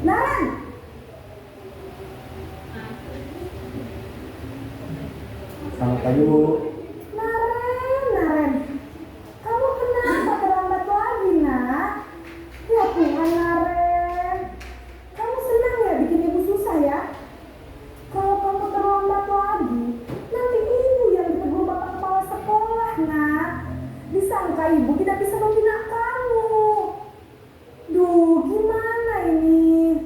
Speaker 1: Naran,
Speaker 3: Selamat pagi Bu.
Speaker 1: Naren. Kamu kenapa terlambat lagi, nak? Ya Tuhan, Naren. Kamu senang ya bikin ibu susah ya? Kalau kamu terlambat lagi, nanti ibu yang ditegur bapak kepala sekolah, nak. Disangka ibu tidak bisa membina kamu. Duh, gimana ini?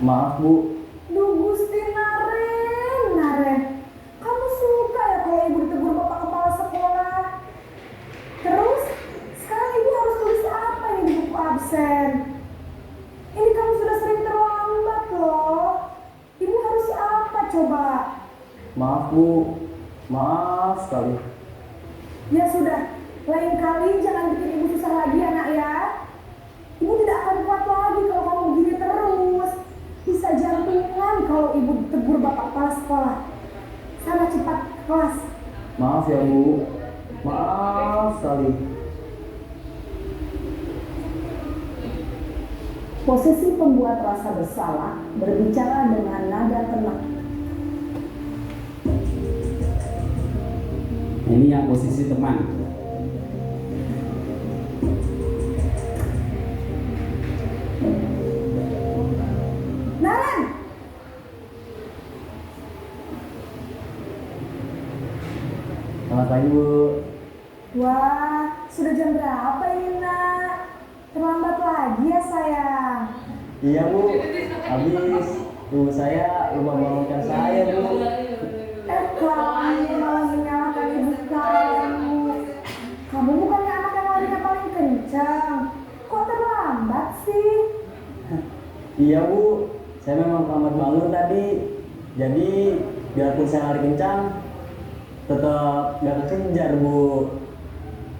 Speaker 3: Maaf Bu,
Speaker 1: Duh, Gusti Naren. Kamu suka ya kalau ibu ditegur bapak kepala sekolah? Terus, sekarang ibu harus tulis apa ini di buku absen? Ini kamu sudah sering terlambat loh. Ibu harus apa coba?
Speaker 3: maaf Bu, maaf sekali.
Speaker 1: Ya sudah, Lain kali jangan bikin ibu susah lagi ya nak ya. Ibu tidak akan kuat lagi kalau kamu begini terus. Bisa jantungan kalau ibu tegur bapak kepala sekolah. Sana cepat ke kelas.
Speaker 3: Maaf ya Bu, maaf sekali.
Speaker 1: Posisi pembuat rasa bersalah berbicara dengan nada tenang.
Speaker 2: Ini yang posisi teman.
Speaker 1: Naren,
Speaker 3: Selamat pagi Bu.
Speaker 1: wah sudah jam berapa ini nak? Terlambat lagi ya sayang.
Speaker 3: Iya Bu, habis ibu saya lupa bangunkan saya Bu.
Speaker 1: Kamu malah menyalahkan ibu kamu. Kamu bukannya anak yang larinya paling kencang. Kok terlambat sih?
Speaker 3: Iya Bu, saya memang terlambat bangun tadi. Jadi biarpun saya lari kencang, tetap gak kekejar Bu.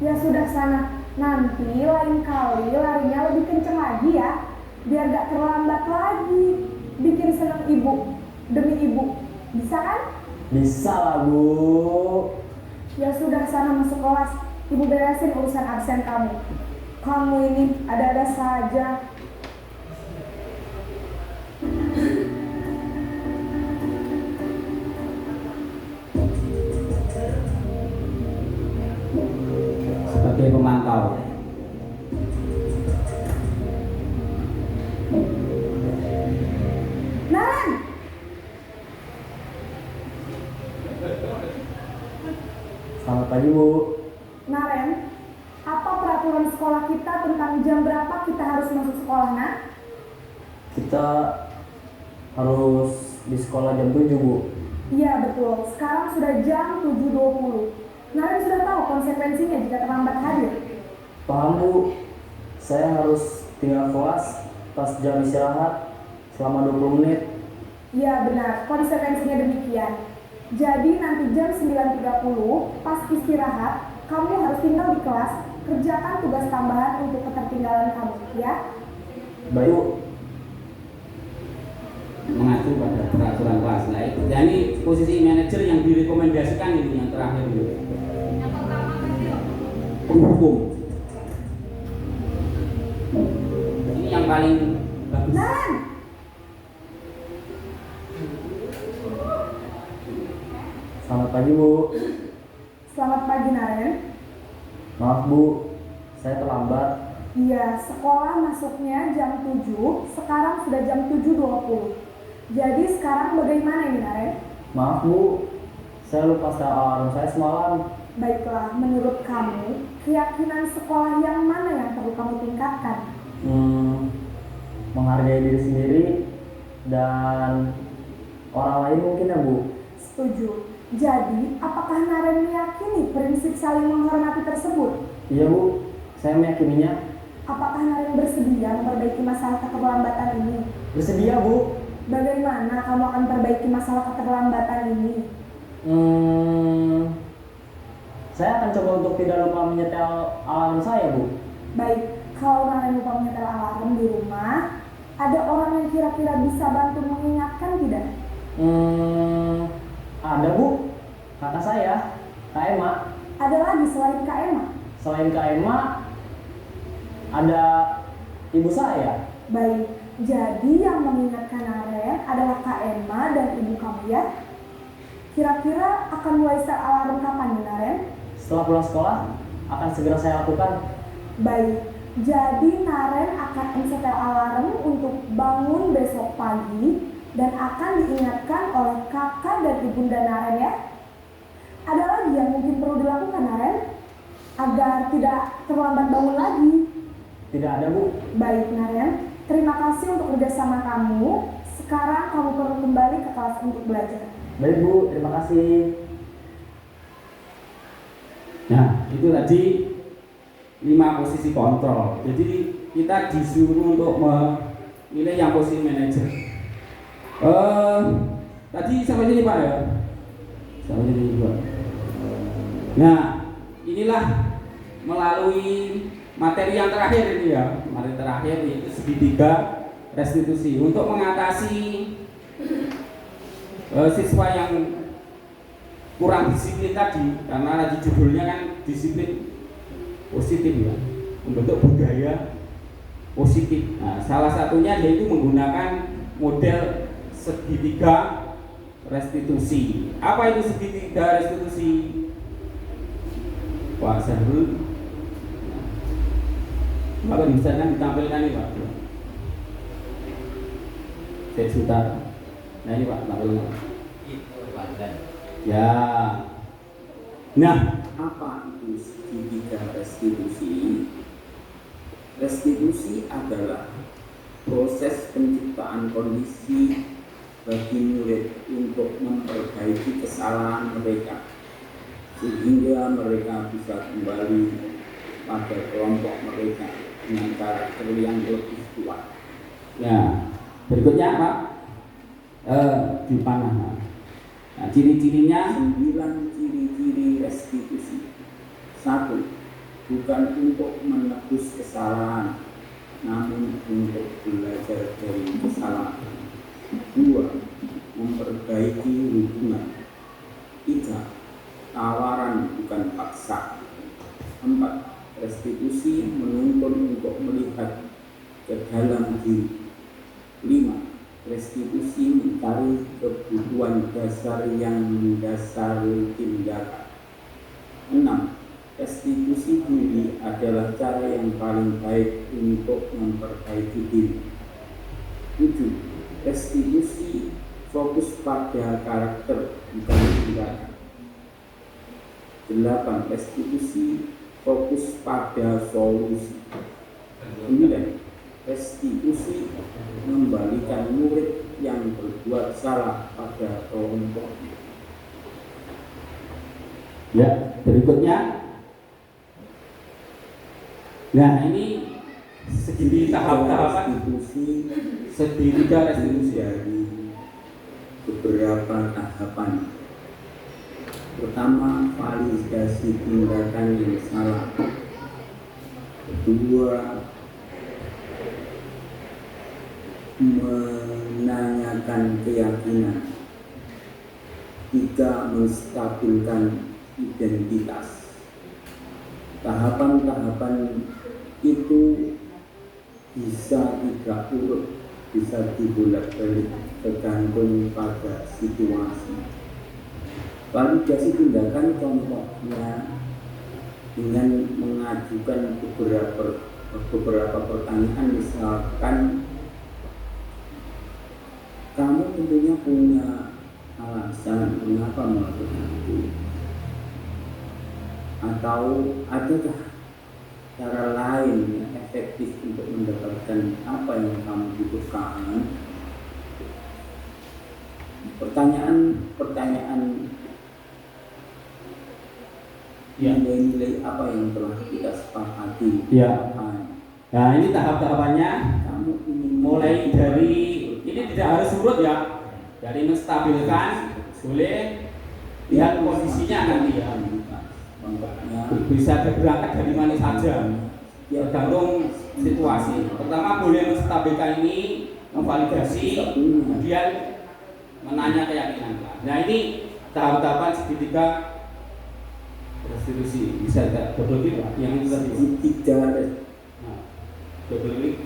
Speaker 1: Ya sudah sana. Nanti lain kali larinya lebih kencang lagi ya. Biar gak terlambat lagi. Bikin senang ibu. Demi ibu. Bisa kan?
Speaker 3: Bisa lah Bu.
Speaker 1: Ya sudah sana masuk kelas. Ibu beresin urusan absen kamu. Kamu ini ada-ada saja.
Speaker 2: Sebagai pemantau.
Speaker 1: Naren!
Speaker 3: Selamat pagi Bu.
Speaker 1: Naren, apa peraturan sekolah kita tentang jam berapa kita harus masuk sekolah, nak?
Speaker 3: Kita harus di sekolah jam 7 Bu.
Speaker 1: Iya betul, sekarang sudah jam 7.20. Naren sudah tahu konsekuensinya jika terlambat hadir.
Speaker 3: Paham Bu, saya harus tinggal kelas pas jam istirahat selama 20 menit.
Speaker 1: Iya benar, konsekuensinya demikian. Jadi nanti jam 9.30 pas istirahat, kamu harus tinggal di kelas, kerjakan tugas tambahan untuk ketertinggalan kamu, ya?
Speaker 3: Baik Bu.
Speaker 2: Mengacu pada peraturan kelas. Nah, itu. Ya, ini posisi manajer yang direkomendasikan ini yang terakhir ini.
Speaker 5: Yang pertama tadi
Speaker 2: Hukum. Ini yang paling bagus.
Speaker 1: Naren!
Speaker 3: Selamat pagi Bu.
Speaker 1: Selamat pagi Naren.
Speaker 3: Maaf Bu, saya terlambat.
Speaker 1: Iya, sekolah masuknya jam 7, sekarang sudah jam 7.20. Jadi sekarang bagaimana ini Naren?
Speaker 3: Maaf Bu, saya lupa setel alarm saya semalam.
Speaker 1: Baiklah, menurut kamu, keyakinan sekolah yang mana yang perlu kamu tingkatkan?
Speaker 3: Menghargai diri sendiri dan orang lain mungkin ya Bu.
Speaker 1: Setuju. Jadi, apakah Naren meyakini prinsip saling menghormati tersebut?
Speaker 3: Iya Bu, saya meyakininya.
Speaker 1: Apakah Naren bersedia memperbaiki masalah keterlambatan ini?
Speaker 3: Bersedia Bu.
Speaker 1: Bagaimana kamu akan perbaiki masalah keterlambatan ini?
Speaker 3: Saya akan coba untuk tidak lupa menyetel alarm saya Bu.
Speaker 1: Baik, kalau Naren lupa menyetel alarm di rumah, ada orang yang kira-kira bisa bantu mengingatkan tidak?
Speaker 3: Ada Bu, kakak saya, Kak Emma.
Speaker 1: Ada lagi selain Kak Emma?
Speaker 3: Selain Kak Emma, ada ibu saya.
Speaker 1: Baik, jadi yang mengingatkan Naren adalah Kak Emma dan ibu kamu ya? Kira-kira akan mulai set alarm kapan nih Naren?
Speaker 3: Setelah pulang sekolah, akan segera saya lakukan.
Speaker 1: Baik, jadi Naren akan mensetel alarm untuk bangun besok pagi dan akan diingatkan oleh kakak dan ibunda Naren ya. Ada lagi yang mungkin perlu dilakukan Naren agar tidak terlambat bangun lagi?
Speaker 3: Tidak ada Bu.
Speaker 1: Baik Naren, terima kasih untuk kerjasama kamu. Sekarang kamu perlu kembali ke kelas untuk belajar.
Speaker 3: Baik Bu, terima kasih.
Speaker 2: Nah, itu tadi 5 posisi kontrol. Jadi kita disuruh untuk memilih yang posisi manajer. Tadi sampai sini Pak ya? Sampai sini Pak. Nah, inilah melalui materi yang terakhir ini ya, materi terakhir yaitu segitiga restitusi untuk mengatasi siswa yang kurang disiplin tadi, karena tadi judulnya kan disiplin positif ya, membentuk budaya positif. Nah, salah satunya yaitu menggunakan model segitiga restitusi. Apa itu segitiga restitusi? Pak Sahrul, apa bisa kan ditampilkan ini Pak? Saya sudah. Nah ini Pak, tampilkan. Ya. Nah, apa itu segitiga restitusi? Restitusi adalah proses penciptaan kondisi bagi murid untuk memperbaiki kesalahan mereka sehingga mereka bisa kembali pada kelompok mereka dengan karakter yang lebih kuat. Ya, berikutnya Pak, di panah. Nah, ciri-cirinya 9 ciri-ciri restitusi. 1. Bukan untuk menebus kesalahan, namun untuk belajar dari kesalahan. 2. Memperbaiki hubungan. 3. Tawaran bukan paksa. 4. Restitusi menuntun untuk melihat ke dalam diri. 5. Restitusi mencari kebutuhan dasar yang mendasari tindakan. 6. Restitusi diri adalah cara yang paling baik untuk memperbaiki diri. 7. Restitusi fokus pada karakter bukan tindakan. 8. Restitusi fokus pada solusi. 9. Restitusi mengembalikan murid yang berbuat salah pada kelompoknya. Ya, berikutnya. Nah, ini segini tahap-tahapan segitiga restitusi dari beberapa tahapan. Pertama, validasi tindakan yang salah. Kedua, menanyakan keyakinan. 3. Menstabilkan identitas. Tahapan-tahapan itu bisa tidak urut, bisa dibolak-balik tergantung pada situasi. Validasi tindakan contohnya dengan mengajukan beberapa pertanyaan, misalkan kamu tentunya punya alasan mengapa melakukan itu, atau adakah cara lain yang efektif untuk mendapatkan apa yang kamu butuhkan. Pertanyaan nilai-nilai apa yang telah kita sepakati. Ya. Nah, ini tahap-tahapannya.
Speaker 1: Kamu
Speaker 2: Mulai dari ini tidak harus surut ya, dari menstabilkan, boleh lihat kondisinya nanti ya, bisa berangkat dari mana saja, tergantung situasi. Pertama boleh menstabilkan ini, memvalidasi, kemudian menanya keyakinan. Nah ini tahap-tahapan segitiga restitusi. Bisa tidak double klik Pak? Yang itu tadi segitiga. Nah, double klik.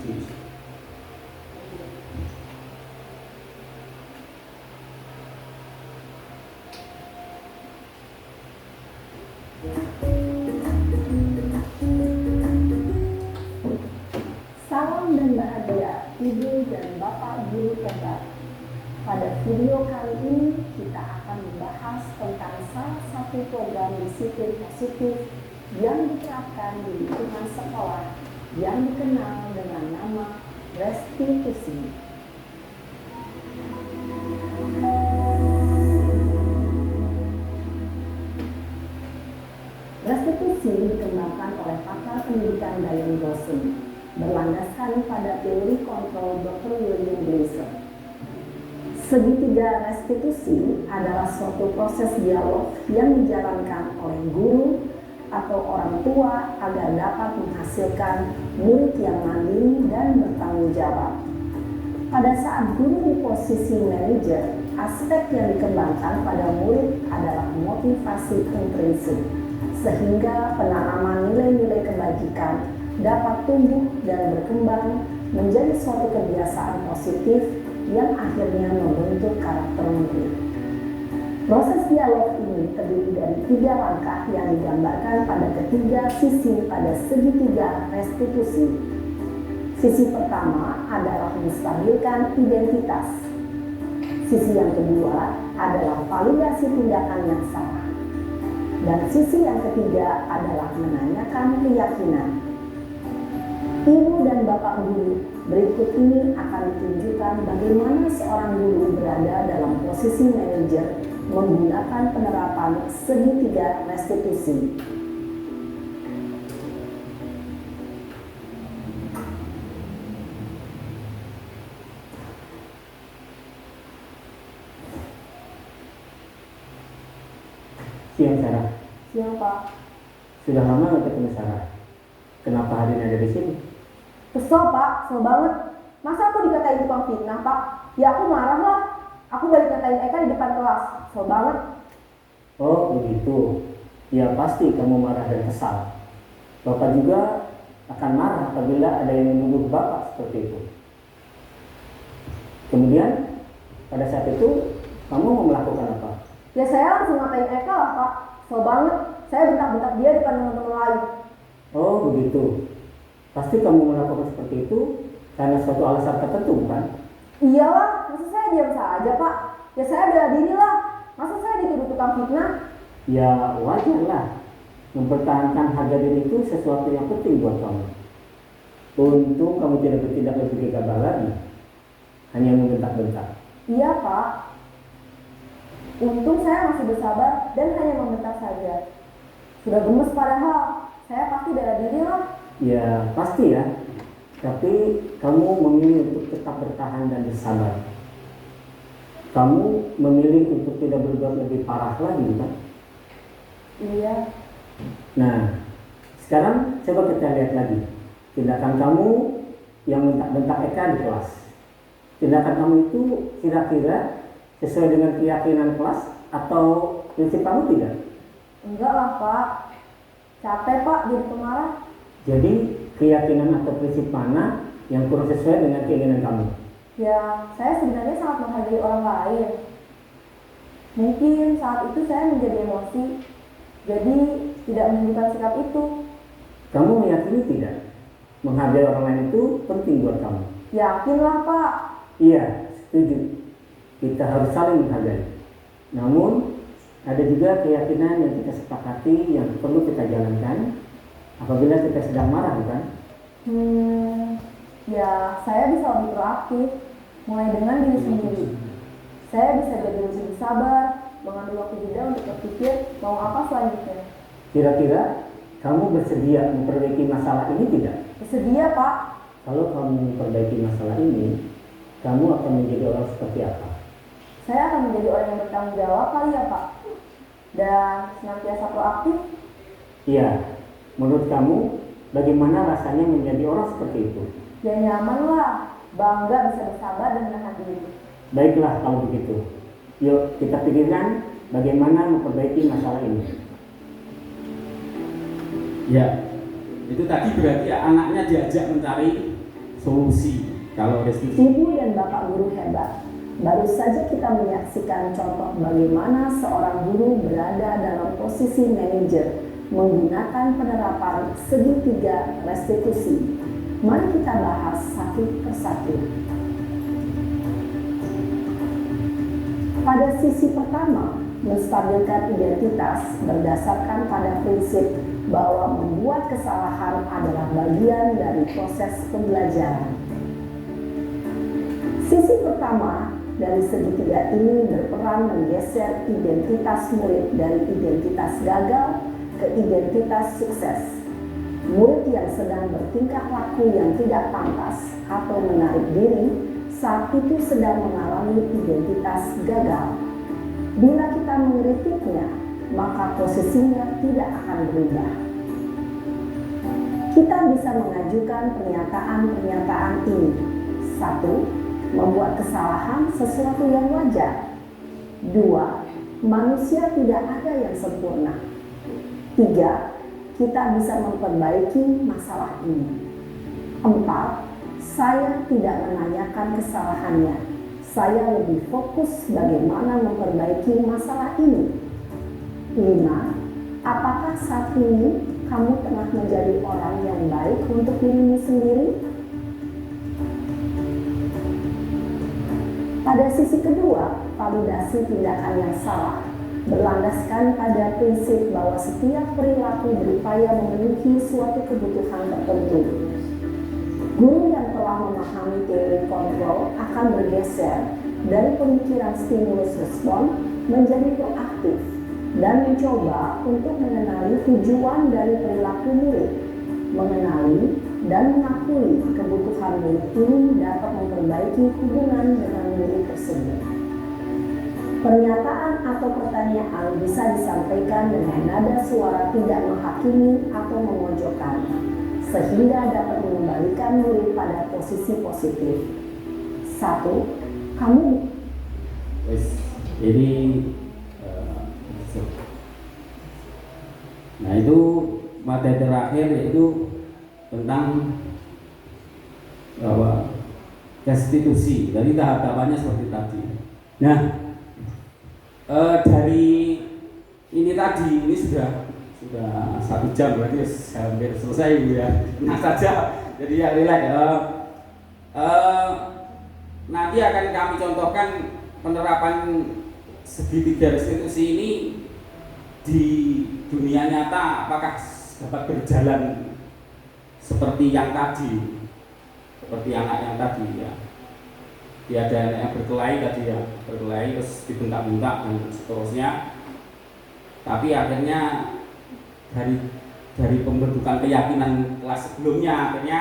Speaker 1: Salam dan bahagia Ibu dan Bapak Guru hebat. Pada video kali ini kita akan membahas tentang salah satu program disiplin positif yang diterapkan di lingkungan sekolah yang dikenal dengan nama restitusi. Restitusi dikembangkan oleh pakar pendidikan Diane Gosling, berlandaskan pada teori kontrol Dr. William Glasser. Segitiga restitusi adalah suatu proses dialog yang dijalankan oleh guru, atau orang tua agar dapat menghasilkan murid yang mandiri dan bertanggung jawab. Pada saat guru di posisi manajer, aspek yang dikembangkan pada murid adalah motivasi intrinsik, sehingga penanaman nilai-nilai kebajikan dapat tumbuh dan berkembang menjadi suatu kebiasaan positif yang akhirnya membentuk karakter murid. Proses dialog ini terdiri dari 3 langkah yang digambarkan pada ketiga sisi pada segitiga restitusi. Sisi pertama adalah menstabilkan identitas. Sisi yang kedua adalah validasi tindakan yang salah. Dan sisi yang ketiga adalah menanyakan keyakinan. Ibu dan Bapak guru, berikut ini akan ditunjukkan bagaimana seorang guru berada dalam posisi manajer menggunakan penerapan segitiga restitusi.
Speaker 6: Siang Sarah,
Speaker 1: Siang Pak.
Speaker 6: sudah lama nggak ketemu Sarah. Kenapa hari ini ada di sini?
Speaker 1: Kesel Pak, kesel banget. Masa aku dikatain tukang fitnah Pak? Ya aku marah lah. Aku balik katain Eka di depan kelas. Kesel banget.
Speaker 6: Oh begitu. Ya pasti kamu marah dan kesal. Bapak juga akan marah apabila ada yang menuduh Bapak seperti itu. Kemudian pada saat itu kamu mau melakukan apa?
Speaker 1: Ya saya langsung ngatain Eka lah Pak. Kesel banget. Saya bentak-bentak dia depan teman-teman lain.
Speaker 6: Oh begitu. Pasti kamu melakukan seperti itu karena suatu alasan tertentu bukan?
Speaker 1: Iyalah, masa saya diam saja Pak? Ya saya bela diri lah. Masa saya dituduh tukang fitnah?
Speaker 6: Ya wajarlah. Mempertahankan harga diri itu sesuatu yang penting buat kamu. Untung kamu tidak bertindak lebih gegabah lagi. Hanya membentak-bentak.
Speaker 1: Iya Pak. Untung saya masih bersabar dan hanya membentak saja. Sudah gemes padahal. Saya pasti bela diri lah.
Speaker 6: Ya pasti ya. Tapi kamu memilih untuk tetap bertahan dan bersabar. Kamu memilih untuk tidak berbuat lebih parah lagi kan?
Speaker 1: Iya.
Speaker 6: Nah, sekarang coba kita lihat lagi tindakan kamu yang bentak-bentak Eka di kelas. Tindakan kamu itu kira-kira sesuai dengan keyakinan kelas atau prinsip kamu tidak?
Speaker 1: Enggak lah Pak. Capek Pak jadi pemarah.
Speaker 6: Jadi keyakinan atau prinsip mana yang kurang sesuai dengan keinginan kamu?
Speaker 1: Ya, saya sebenarnya sangat menghargai orang lain. Mungkin saat itu saya menjadi emosi, jadi tidak menunjukkan sikap itu.
Speaker 6: Kamu meyakini tidak? Menghargai orang lain itu penting buat kamu.
Speaker 1: Yakinlah Pak.
Speaker 6: Iya, setuju. Kita harus saling menghargai. Namun, ada juga keyakinan yang kita sepakati yang perlu kita jalankan apabila kita sedang marah, bukan?
Speaker 1: Ya saya bisa lebih proaktif, mulai dengan diri sendiri. Saya bisa jadi lebih sabar, mengambil waktu jeda untuk berpikir mau apa selanjutnya.
Speaker 6: Kira-kira kamu bersedia memperbaiki masalah ini tidak?
Speaker 1: Bersedia Pak.
Speaker 6: Kalau kamu memperbaiki masalah ini, kamu akan menjadi orang seperti apa?
Speaker 1: Saya akan menjadi orang yang bertanggung jawab kali ya Pak. Dan senantiasa proaktif.
Speaker 6: Iya, menurut kamu bagaimana rasanya menjadi orang seperti itu?
Speaker 1: Ya nyaman lah, bangga bisa bersabar dan menahan diri.
Speaker 6: Baiklah kalau begitu. Yuk kita pikirkan bagaimana memperbaiki masalah ini.
Speaker 2: Ya, itu tadi berarti anaknya diajak mencari solusi kalau restitusi.
Speaker 1: Ibu dan Bapak guru hebat. Baru saja kita menyaksikan contoh bagaimana seorang guru berada dalam posisi manajer menggunakan penerapan segitiga restitusi. Mari kita bahas satu persatu. Pada sisi pertama, menstabilkan identitas berdasarkan pada prinsip bahwa membuat kesalahan adalah bagian dari proses pembelajaran. Sisi pertama dari segitiga ini berperan menggeser identitas murid dari identitas gagal ke identitas sukses. Murid yang sedang bertingkah laku yang tidak pantas atau menarik diri saat itu sedang mengalami identitas gagal. Bila kita mengkritiknya, maka posisinya tidak akan berubah. Kita bisa mengajukan pernyataan-pernyataan ini. 1. Membuat kesalahan sesuatu yang wajar. 2. Manusia tidak ada yang sempurna. 3. Kita bisa memperbaiki masalah ini. 4. Saya tidak menanyakan kesalahannya. Saya lebih fokus bagaimana memperbaiki masalah ini. 5. Apakah saat ini kamu tengah menjadi orang yang baik untuk dirimu sendiri? Pada sisi kedua, validasi tindakan yang salah berlandaskan pada prinsip bahwa setiap perilaku berupaya memenuhi suatu kebutuhan tertentu. Guru yang telah memahami teori kontrol akan bergeser dari pemikiran stimulus respon menjadi proaktif dan mencoba untuk mengenali tujuan dari perilaku murid, mengenali dan mengakui kebutuhan murid ini dapat memperbaiki hubungan dengan murid tersebut. Pernyataan atau pertanyaan bisa disampaikan dengan nada suara tidak menghakimi atau memojokkan, sehingga dapat mengembalikan murid pada posisi positif. 1. Kamu
Speaker 2: ini nah itu materi terakhir yaitu tentang restitusi. Dari tahap-tahapannya seperti tadi. Nah, dari ini tadi ini sudah 1 jam, berarti hampir selesai ya. Nah saja, jadi ya relax. Nanti akan kami contohkan penerapan segitiga restitusi ini di dunia nyata, apakah dapat berjalan seperti yang tadi, seperti anak yang tadi ya. Dia ada anak yang berkelahi tadi ya, berkelahi terus dibentak-bentak dan seterusnya. Tapi akhirnya dari pembentukan keyakinan kelas sebelumnya akhirnya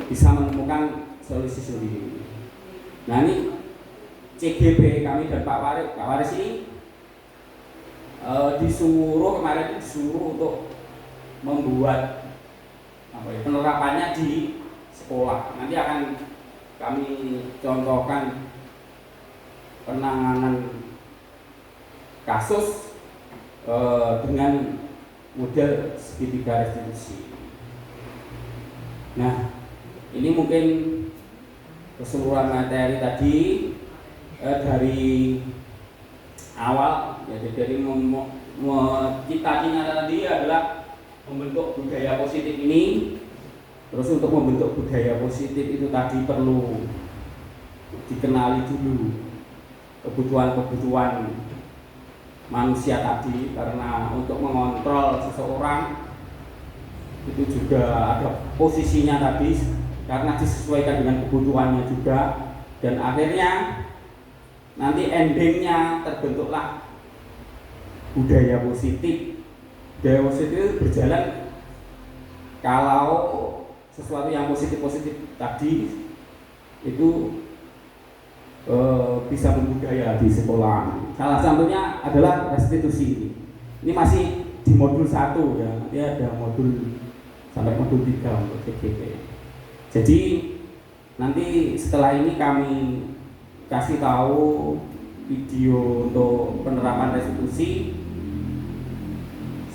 Speaker 2: bisa menemukan solusi sendiri. Nah ini CGP kami dan Pak Waris ini kemarin disuruh untuk membuat penerapannya di sekolah. Nanti akan kami contohkan penanganan kasus dengan model segitiga restitusi. Nah, ini mungkin keseluruhan materi tadi dari awal, jadi dari cita-cita tadi adalah membentuk budaya positif ini. Terus untuk membentuk budaya positif itu tadi perlu dikenali dulu kebutuhan-kebutuhan manusia tadi, karena untuk mengontrol seseorang itu juga ada posisinya tadi karena disesuaikan dengan kebutuhannya juga, dan akhirnya nanti endingnya terbentuklah budaya positif. Budaya positif itu berjalan kalau sesuatu yang positif tadi itu bisa membudaya di sekolah. Salah satunya adalah restitusi. Ini masih di modul 1 ya, nanti ada modul sampai modul 3 untuk CGP. Jadi nanti setelah ini kami kasih tahu video untuk penerapan restitusi.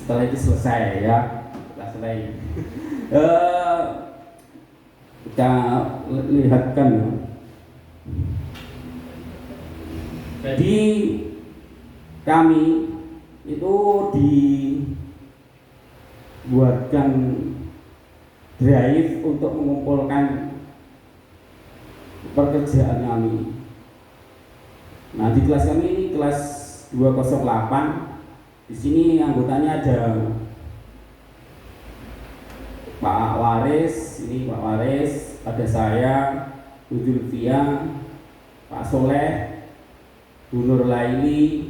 Speaker 2: Setelah itu selesai ya, setelah selesai kita lihatkan ya. Jadi kami itu dibuatkan drive untuk mengumpulkan pekerjaan kami. Nah di kelas kami ini kelas 208. Di sini anggotanya ada Pak Waris, ini Pak Waris, ada saya, Bu Julfia, Pak Soleh, Bu Nur Laili,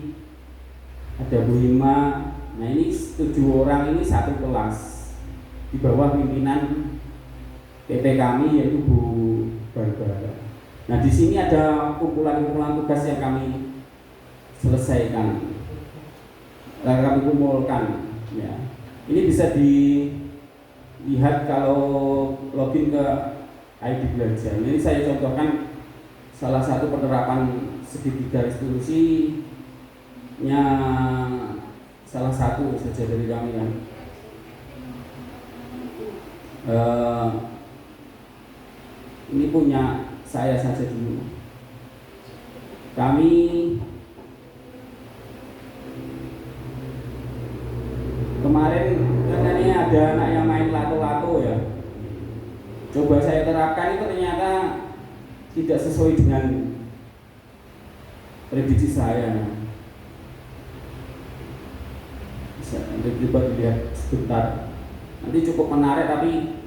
Speaker 2: ada Bu Hima. Nah ini 7 orang ini satu kelas di bawah pimpinan PP kami yaitu Bu Barbara. Nah di sini ada kumpulan-kumpulan tugas yang kami selesaikan. kami kumpulkan ya. Ini bisa dilihat kalau login ke ID belajar. Ini saya contohkan salah satu penerapan segitiga restitusinya, salah satu saja dari kami ya. Ini punya saya saja dulu. Kami kemarin katanya ada anak yang main lato-lato ya. Coba saya terapkan itu ternyata tidak sesuai dengan prediksi saya. Bisa coba dilihat sebentar. Nanti cukup menarik tapi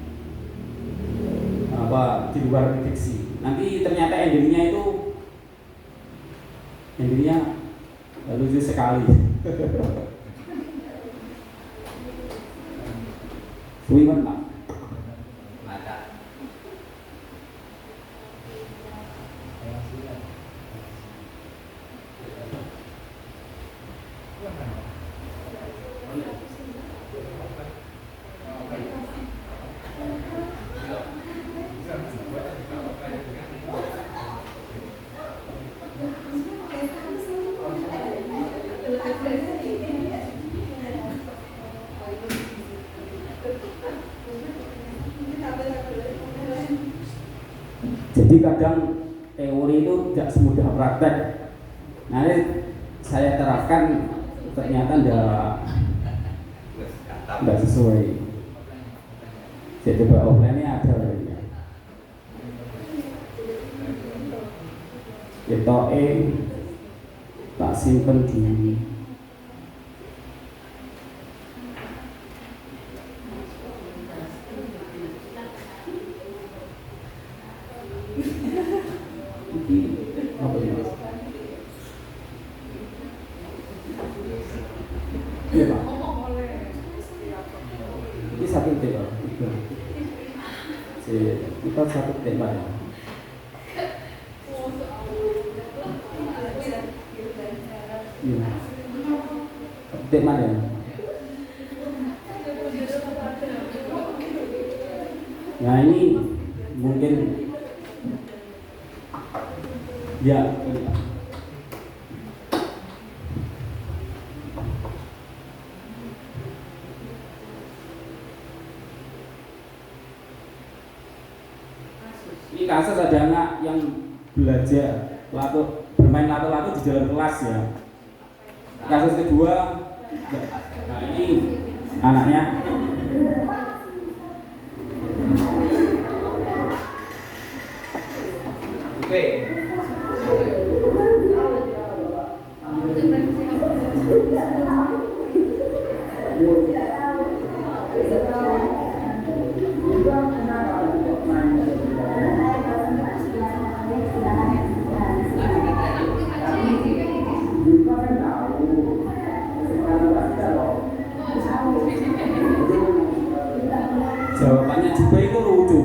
Speaker 2: di luar prediksi. Nanti ternyata endingnya lucu sekali. Suwiman Pak. Jadi kadang teori itu tidak semudah praktek. Nanti saya terapkan ternyata tidak sesuai. Saya coba offline-nya ada ya. Kita tak simpen di apa ini? Iya Pak. Ini satu titik Pak. Kita satu titik Pak. Iya. Titik mana? Nah ini mungkin ya. Ini kasus ada anak yang belajar bermain lato-lato di dalam kelas ya. Kasus kedua, nah ini anaknya
Speaker 4: Oke.
Speaker 2: jawabannya juga itu lucu.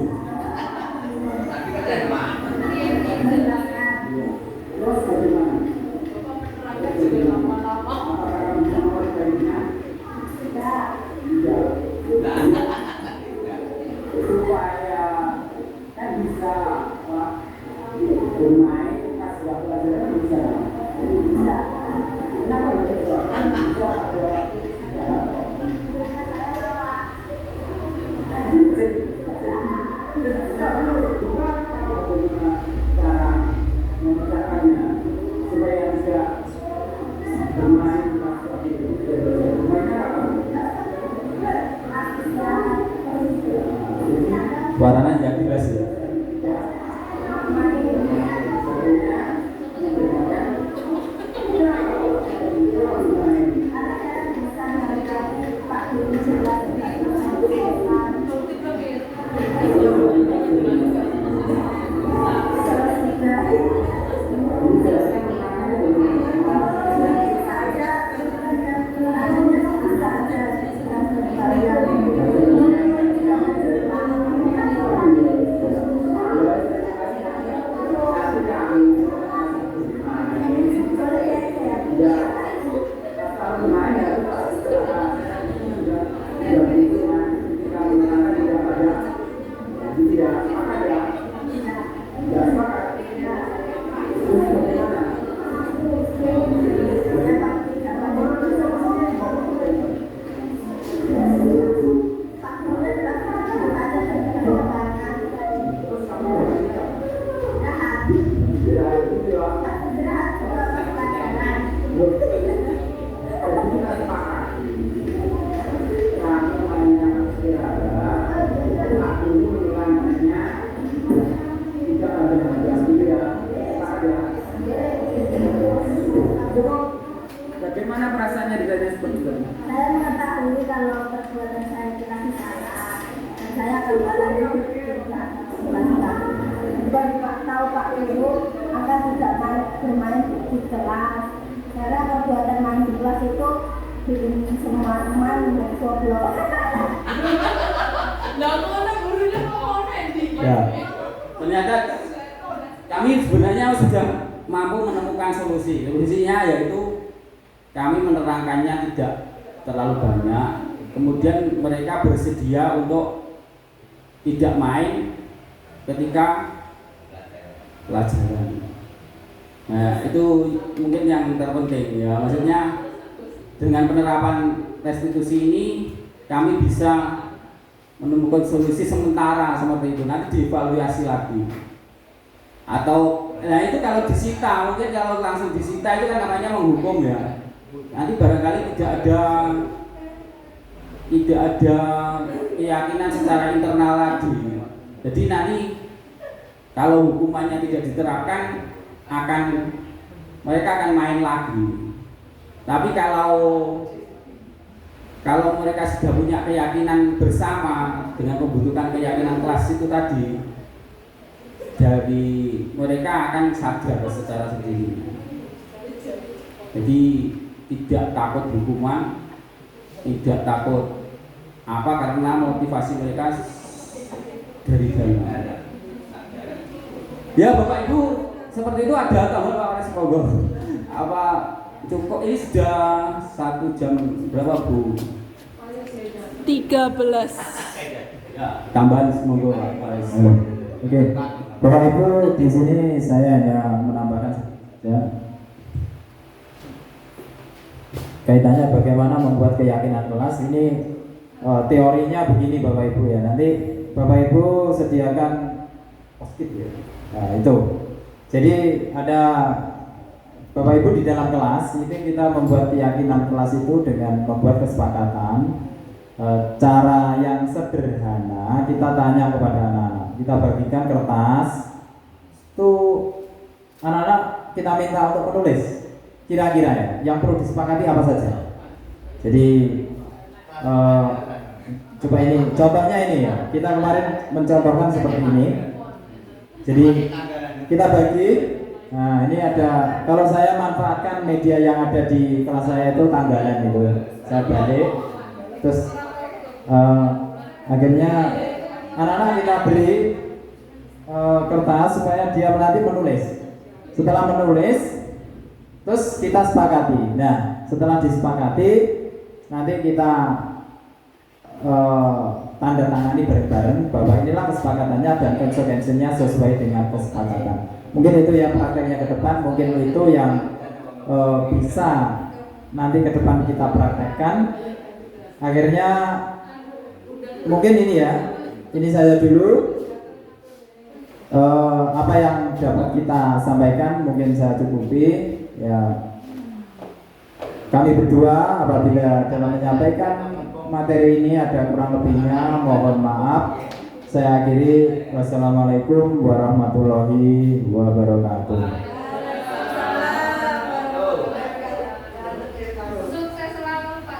Speaker 3: ditanya seperti itu.
Speaker 1: Saya mengetahui kalau perbuatan saya itu kasih salah, dan saya akan mengalami juga dan tahu Pak Ibu akan tidak bermain di kelas. Karena perbuatan main di kelas itu bikin semua teman goblok.
Speaker 5: Lah ngono gurunya ngomong di.
Speaker 3: Ya.
Speaker 2: Ternyata kami sebenarnya sudah mampu menemukan solusi. Solusinya yaitu kami menerangkannya tidak terlalu banyak. Kemudian mereka bersedia untuk tidak main ketika pelajaran. Nah, itu mungkin yang terpenting ya. Maksudnya dengan penerapan restitusi ini kami bisa menemukan solusi sementara seperti itu. Nanti dievaluasi lagi. Atau nah itu kalau disita, mungkin kalau langsung disita itu kan namanya menghukum ya. Nanti barangkali tidak ada keyakinan secara internal lagi. Jadi nanti kalau hukumannya tidak diterapkan mereka akan main lagi. Tapi kalau mereka sudah punya keyakinan bersama dengan pembentukan keyakinan kelas itu tadi, dari mereka akan sadar secara sendiri. Jadi tidak takut hukuman, tidak takut apa karena motivasi mereka dari dalam. Ya Bapak Ibu, seperti itu ada tambahan Pak Waris Monggo. Apa cukup ini sudah 1 jam berapa Bu?
Speaker 5: 13.
Speaker 2: Ya, tambahan monggo Pak Waris.
Speaker 3: Oke. Bapak Ibu, di sini saya hanya menambahkan ya. Kaitannya bagaimana membuat keyakinan kelas ini teorinya begini Bapak Ibu ya. Nanti Bapak Ibu sediakan post-it ya. Nah, itu. Jadi ada Bapak Ibu di dalam kelas ini kita membuat keyakinan kelas itu dengan membuat kesepakatan cara yang sederhana. Kita tanya kepada anak-anak, kita bagikan kertas itu anak-anak kita minta untuk menulis kira-kira ya yang perlu disepakati apa saja. Jadi coba ini contohnya ini ya, kita kemarin mencontohkan seperti ini. Jadi kita bagi. Nah ini ada, kalau saya manfaatkan media yang ada di kelas saya itu tanggalan gitu. Saya balik, terus akhirnya anak-anak kita beri kertas supaya dia nanti menulis. Setelah menulis, terus kita sepakati. Nah setelah disepakati, nanti kita tanda tangani bareng-bareng bahwa inilah kesepakatannya dan konsekuensinya sesuai dengan kesepakatan. Mungkin itu yang prakteknya ke depan, mungkin itu yang bisa nanti ke depan kita praktekkan. Akhirnya mungkin ini ya, ini saya dulu apa yang dapat kita sampaikan mungkin saya cukupi ya. Kami berdua apabila dalam menyampaikan materi ini ada kurang lebihnya mohon maaf. Saya akhiri, wassalamualaikum warahmatullahi wabarakatuh.